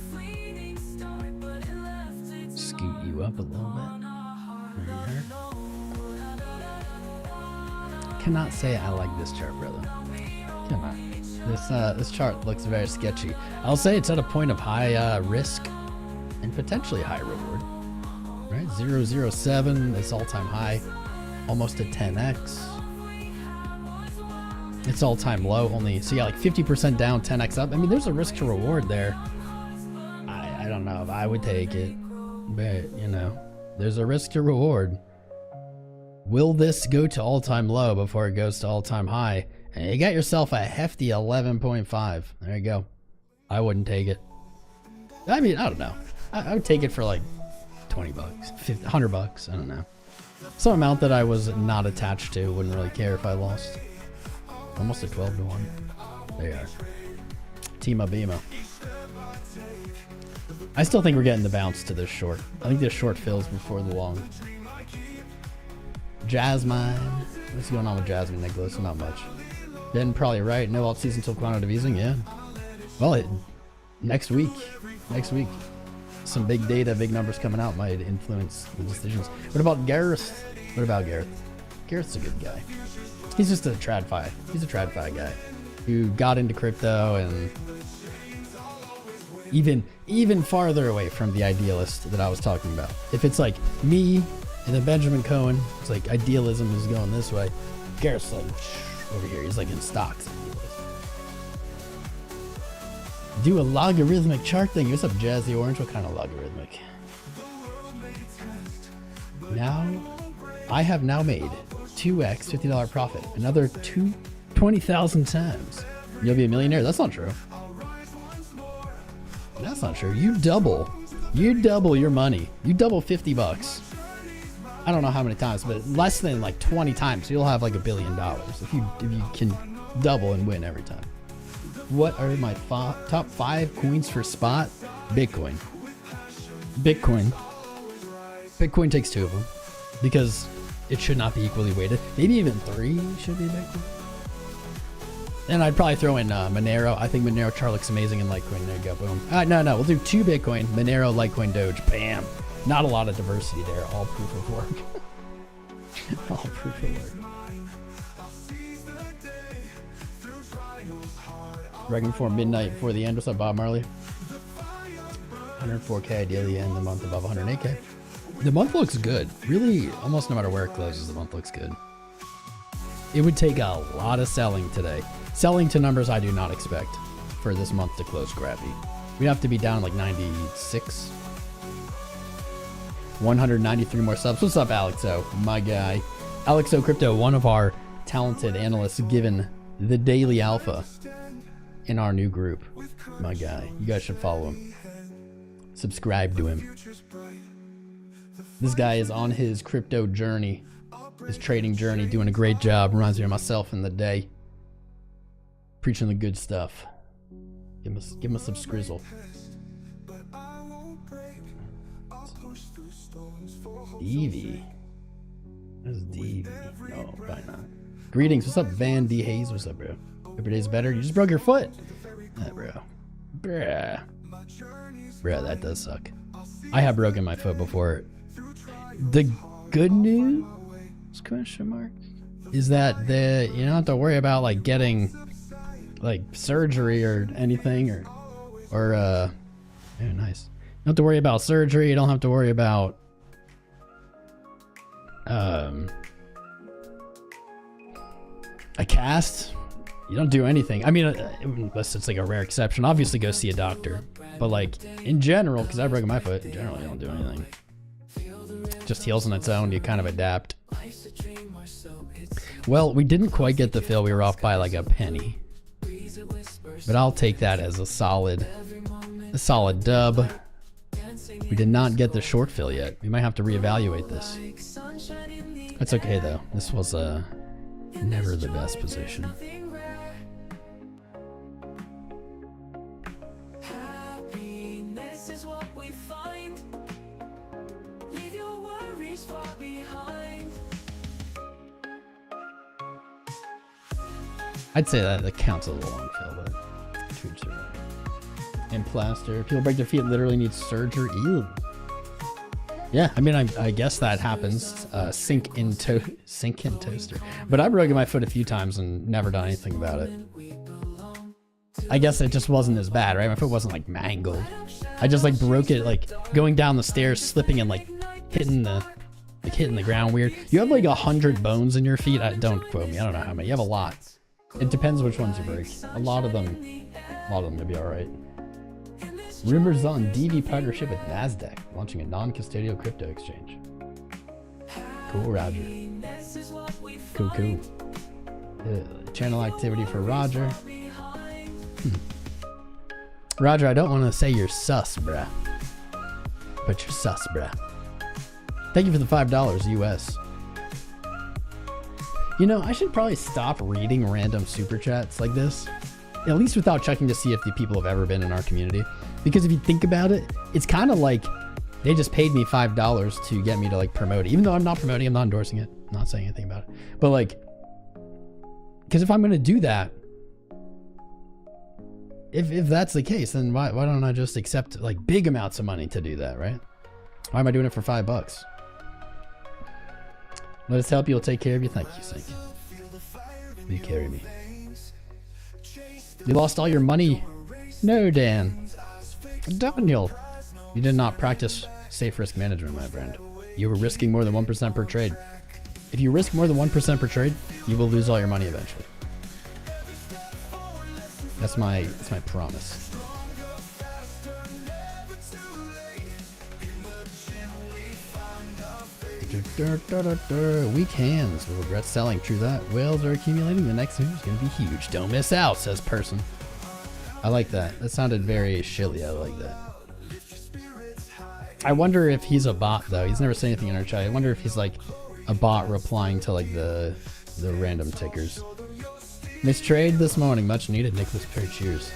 Scoot you up a little bit. Right. Cannot say I like this chart, brother. Cannot. This chart looks very sketchy. I'll say it's at a point of high risk and potentially high reward. Right? 0.07, it's all-time high, almost a 10x. It's all-time low, only, so yeah, like 50% down, 10x up. I mean, there's a risk to reward there. I don't know if I would take it, but you know, there's a risk to reward. Will this go to all-time low before it goes to all-time high? And you got yourself a hefty 11.5. There you go. I wouldn't take it. I mean, I don't know. I would take it for like 20 bucks, 50, 100 bucks. I don't know. Some amount that I was not attached to. Wouldn't really care if I lost. Almost a 12 to 1. There you are. 𝐒𝐈𝐆𝐍. I still think we're getting the bounce to this short. I think this short fills before the long. Jasmine. What's going on with Jasmine, Nicholas? Not much. Ben probably right. No alt season until quantitative easing. Yeah. Well, next week. Some big data, big numbers coming out might influence the decisions. What about Gareth? Gareth's a good guy. He's just a TradFi. He's a TradFi guy who got into crypto and even farther away from the idealist that I was talking about. If it's like me and then Benjamin Cohen, it's like idealism is going this way. Gareth's like over here. He's like in stocks. Do a logarithmic chart thing. What's up, Jazzy Orange? What kind of logarithmic? Now, I have now made 2x $50 profit. Another 20,000 times. You'll be a millionaire. That's not true. That's not true. You double your money. You double 50 bucks. I don't know how many times, but less than like 20 times, you'll have like $1 billion if you can double and win every time. What are my top 5 coins for spot? Bitcoin. Bitcoin takes 2 of them because it should not be equally weighted. Maybe even 3 should be Bitcoin. And I'd probably throw in Monero. I think Monero chart looks amazing in Litecoin. There you go, boom. No, we'll do 2 Bitcoin, Monero, Litecoin, Doge. Bam. Not a lot of diversity there. All proof of work. All proof of work. Reckoning before midnight, before the end. What's up, Bob Marley? 104K, ideally end the month above 108K. The month looks good. Really, almost no matter where it closes, the month looks good. It would take a lot of selling today. Selling to numbers I do not expect for this month to close crappy. We'd have to be down like 96. 193 more subs. What's up, Alexo? My guy. Alexo Crypto, one of our talented analysts given the daily alpha in our new group. My guy. You guys should follow him. Subscribe to him. This guy is on his crypto journey, his trading journey, doing a great job. Reminds me of myself in the day. Preaching the good stuff. Give him a subscrizzle. Evie. That's Devie. No, probably not. Greetings. What's up, Van D. Hayes? What's up, bro? Every day's better. You just broke your foot. Bro. Bruh. Bruh, that does suck. I have broken my foot before. The good news, question mark, is that you don't have to worry about like getting like surgery or anything or yeah, nice. You don't have to worry about surgery. You don't have to worry about a cast. You don't do anything. I mean, unless it's like a rare exception. Obviously, go see a doctor. But like in general, because I broke my foot, in general, you don't do anything. It just heals on its own. You kind of adapt. Well, we didn't quite get the fill. We were off by like a penny. But I'll take that as a solid dub. We did not get the short fill yet. We might have to reevaluate this. That's okay though. This was never the best position. I'd say that counts as a long fill, but and plaster. People break their feet, literally need surgery. Ew. Yeah, I mean, I guess that happens. Sink in toaster. But I've broken my foot a few times and never done anything about it. I guess it just wasn't as bad, right? My foot wasn't like mangled. I just like broke it, like going down the stairs, slipping and like hitting the ground weird. You have like 100 bones in your feet. Don't quote me. I don't know how many. You have a lot. It depends which ones you break. A lot of them will be all right. Rumors on DV partnership with NASDAQ, launching a non-custodial crypto exchange. Cool, Roger. Cool. Channel activity for Roger. Roger, I don't want to say you're sus, bruh. But you're sus, bruh. Thank you for the $5 US. You know, I should probably stop reading random super chats like this, at least without checking to see if the people have ever been in our community. Because if you think about it, it's kind of like they just paid me $5 to get me to like promote it. Even though I'm not promoting, I'm not endorsing it, I'm not saying anything about it. But like, because if I'm going to do that, if that's the case, then why don't I just accept like big amounts of money to do that, right? Why am I doing it for $5? Let us help you. We'll take care of you. Thank you, Sink. You carry me. You lost all your money? No, Dan. Daniel. You did not practice safe risk management, my friend. You were risking more than 1% per trade. If you risk more than 1% per trade, you will lose all your money eventually. That's my promise. Weak hands will regret selling. True that. Whales are accumulating. The next move is going to be huge. Don't miss out, says person. I like that. That sounded very shilly. I like that. I wonder if he's a bot though. He's never said anything in our chat. I wonder if he's like a bot replying to like the random tickers. Missed trade this morning. Much needed. Nicholas Perry, cheers.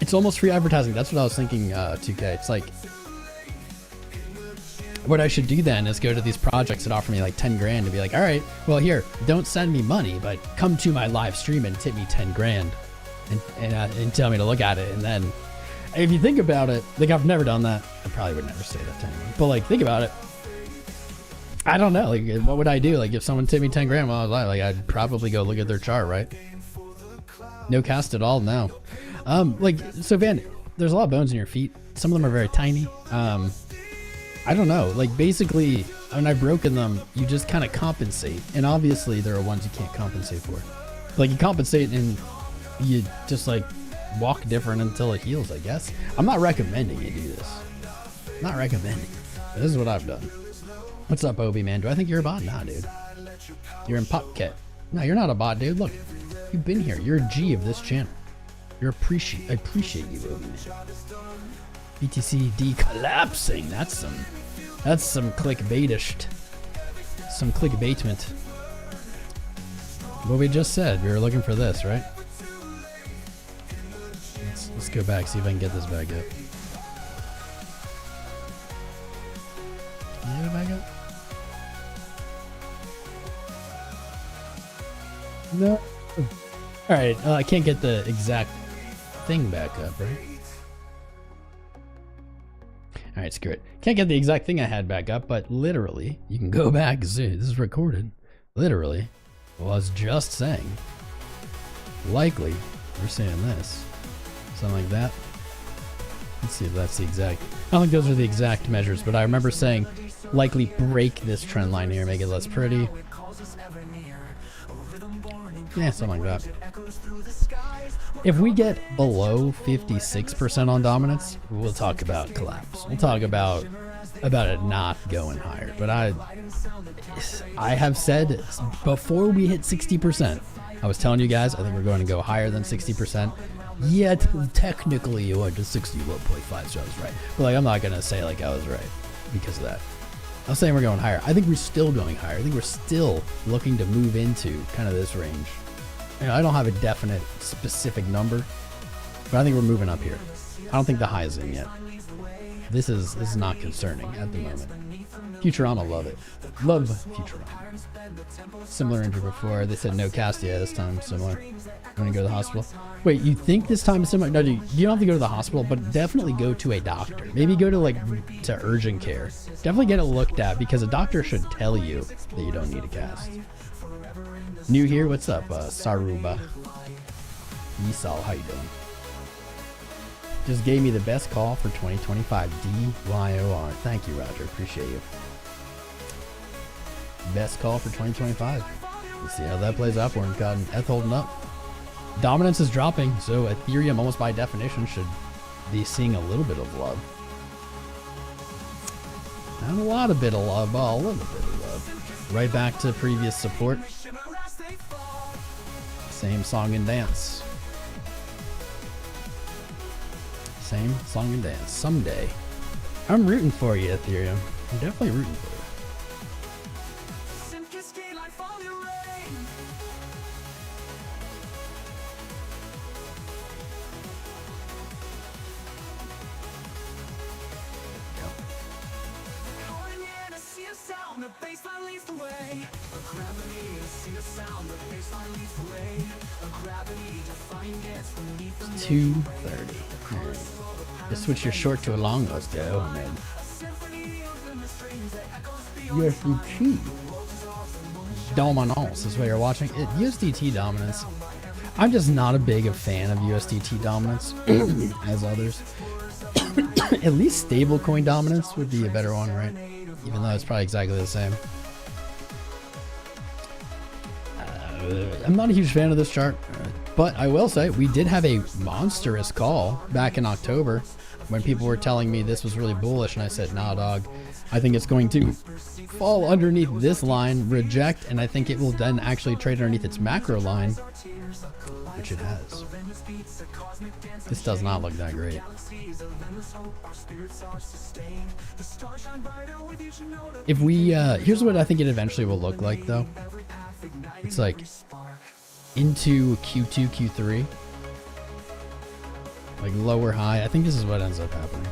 It's almost free advertising. That's what I was thinking, 2K. It's like, what I should do then is go to these projects that offer me like 10 grand and be like, all right, well here, don't send me money, but come to my live stream and tip me 10 grand and tell me to look at it. And then if you think about it, like I've never done that. I probably would never say that to anyone, but like think about it. I don't know, like what would I do? Like if someone tipped me 10 grand while I was live, like I'd probably go look at their chart, right? No cast at all now. Like, so Van, there's a lot of bones in your feet. Some of them are very tiny. I don't know, like basically when I've broken them, you just kind of compensate. And obviously there are ones you can't compensate for. Like you compensate and you just like walk different until it heals, I guess. I'm not recommending you do this. Not recommending. This is what I've done. What's up, Obi, man? Do I think you're a bot? Nah, dude. You're in Popcat. No, you're not a bot, dude. Look, you've been here. You're a G of this channel. I appreciate you, Obi, man. BTCD collapsing. That's some clickbaitish. Some clickbaitment. What we just said. We were looking for this, right? Let's go back, see if I can get this back up. Can you get it back up? No. Alright, I can't get the exact thing back up, right? Alright, screw it. Can't get the exact thing I had back up, but literally, you can go back and see, this is recorded. Literally, was just saying, likely, we're saying this. Something like that. Let's see if that's the exact. I don't think those are the exact measures, but I remember saying likely break this trend line here, make it less pretty. Yeah, something like that. If we get below 56% on dominance, we'll talk about collapse. We'll talk about it not going higher. But I have said before we hit 60%, I was telling you guys I think we're going to go higher than 60%. Yet technically you went to 61.5, so I was right. But like I'm not gonna say like I was right because of that. I was saying we're going higher. I think we're still going higher. I think we're still looking to move into kind of this range. You know, I don't have a definite specific number, but I think we're moving up here. I don't think the high is in yet. This is not concerning at the moment. Futurama, love it. Love Futurama. Similar injury before. They said no cast yet. This time similar. Going to go to the hospital. Wait, you think this time is similar? No, you don't have to go to the hospital, but definitely go to a doctor. Maybe go to urgent care. Definitely get it looked at because a doctor should tell you that you don't need a cast. New here, what's up, Saruba? Esau, how you doing? Just gave me the best call for 2025. DYOR. Thank you, Roger. Appreciate you. Best call for 2025. Let's see how that plays out for him. Got an ETH holding up. Dominance is dropping, so Ethereum almost by definition should be seeing a little bit of love. Not a lot of bit of love, but a little bit of love. Right back to previous support. Same song and dance. Same song and dance. Someday. I'm rooting for you, Ethereum. I'm definitely rooting for you. It's 2:30. Just switch your short to a long. Let's go, man. USDT dominance is what you're watching. USDT dominance. I'm just not a big fan of USDT dominance as others. At least stablecoin dominance would be a better one, right? Even though it's probably exactly the same. I'm not a huge fan of this chart, but I will say we did have a monstrous call back in October when people were telling me this was really bullish, and I said, nah, dog, I think it's going to fall underneath this line, reject, and I think it will then actually trade underneath its macro line. which it has. This does not look that great. If we, here's what I think it eventually will look like though. It's like into Q2, Q3. Like lower high. I think this is what ends up happening.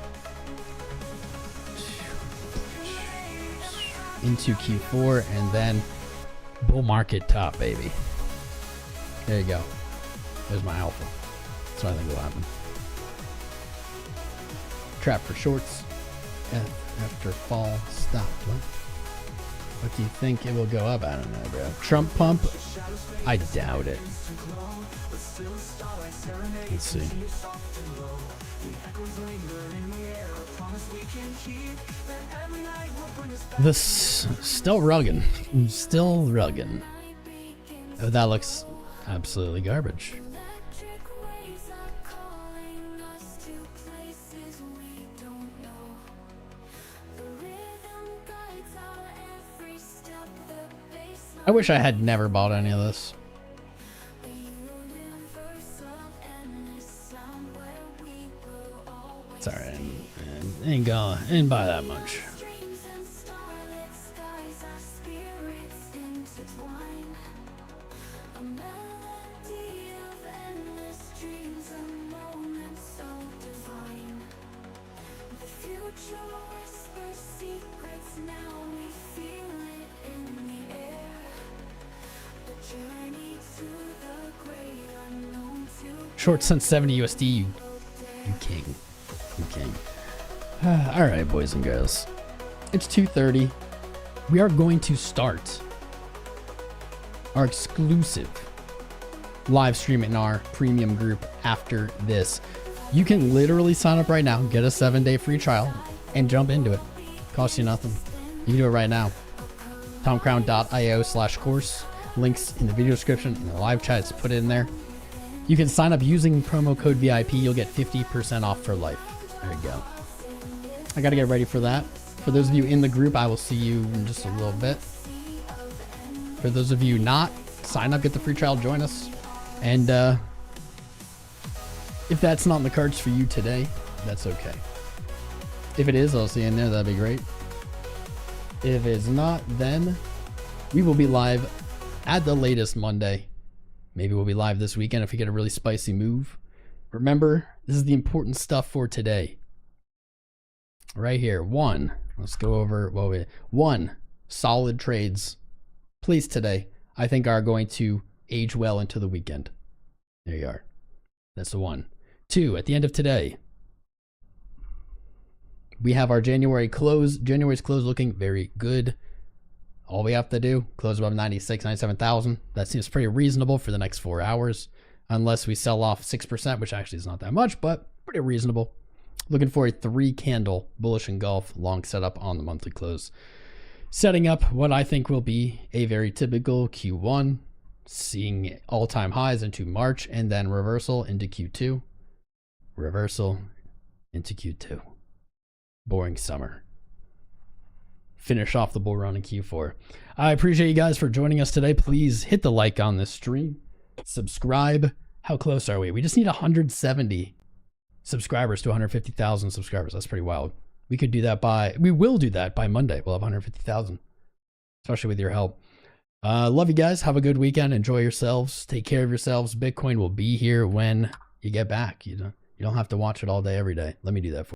Into Q4 and then bull market top, baby. There you go. There's my alpha. That's what I think will happen. Trap for shorts. After fall stop. What do you think it will go up? I don't know, bro. Trump pump? I doubt it. Let's see. This still rugging. Still rugging. Oh, that looks absolutely garbage. I wish I had never bought any of this. It's alright. Ain't buy that much. Short since 70 USD, you king. You king. Alright, boys and girls. It's 2:30. We are going to start our exclusive live stream in our premium group after this. You can literally sign up right now, get a 7-day free trial, and jump into it. Costs you nothing. You can do it right now. TomCrown.io/course. Links in the video description, in the live chat, it's put in there. You can sign up using promo code VIP. You'll get 50% off for life. There you go. I got to get ready for that. For those of you in the group, I will see you in just a little bit. For those of you not, sign up, get the free trial, join us. And if that's not in the cards for you today, that's okay. If it is, I'll see you in there. That'd be great. If it's not, then we will be live at the latest Monday. Maybe we'll be live this weekend if we get a really spicy move. Remember, this is the important stuff for today. Right here. Let's go over one solid trades placed today I think are going to age well into the weekend. There you are. That's the one. 2, at the end of today, we have our January's close looking very good. All we have to do, close above 96, 97,000. That seems pretty reasonable for the next 4 hours, unless we sell off 6%, which actually is not that much, but pretty reasonable. Looking for a 3-candle bullish engulf long setup on the monthly close. Setting up what I think will be a very typical Q1, seeing all-time highs into March, and then reversal into Q2. Reversal into Q2. Boring summer. Finish off the bull run in Q4. I appreciate you guys for joining us today. Please hit the like on this stream. Subscribe. How close are we? We just need 170 subscribers to 150,000 subscribers. That's pretty wild. We will do that by Monday. We'll have 150,000, especially with your help. Love you guys. Have a good weekend. Enjoy yourselves. Take care of yourselves. Bitcoin will be here when you get back. You don't have to watch it all day, every day. Let me do that for you.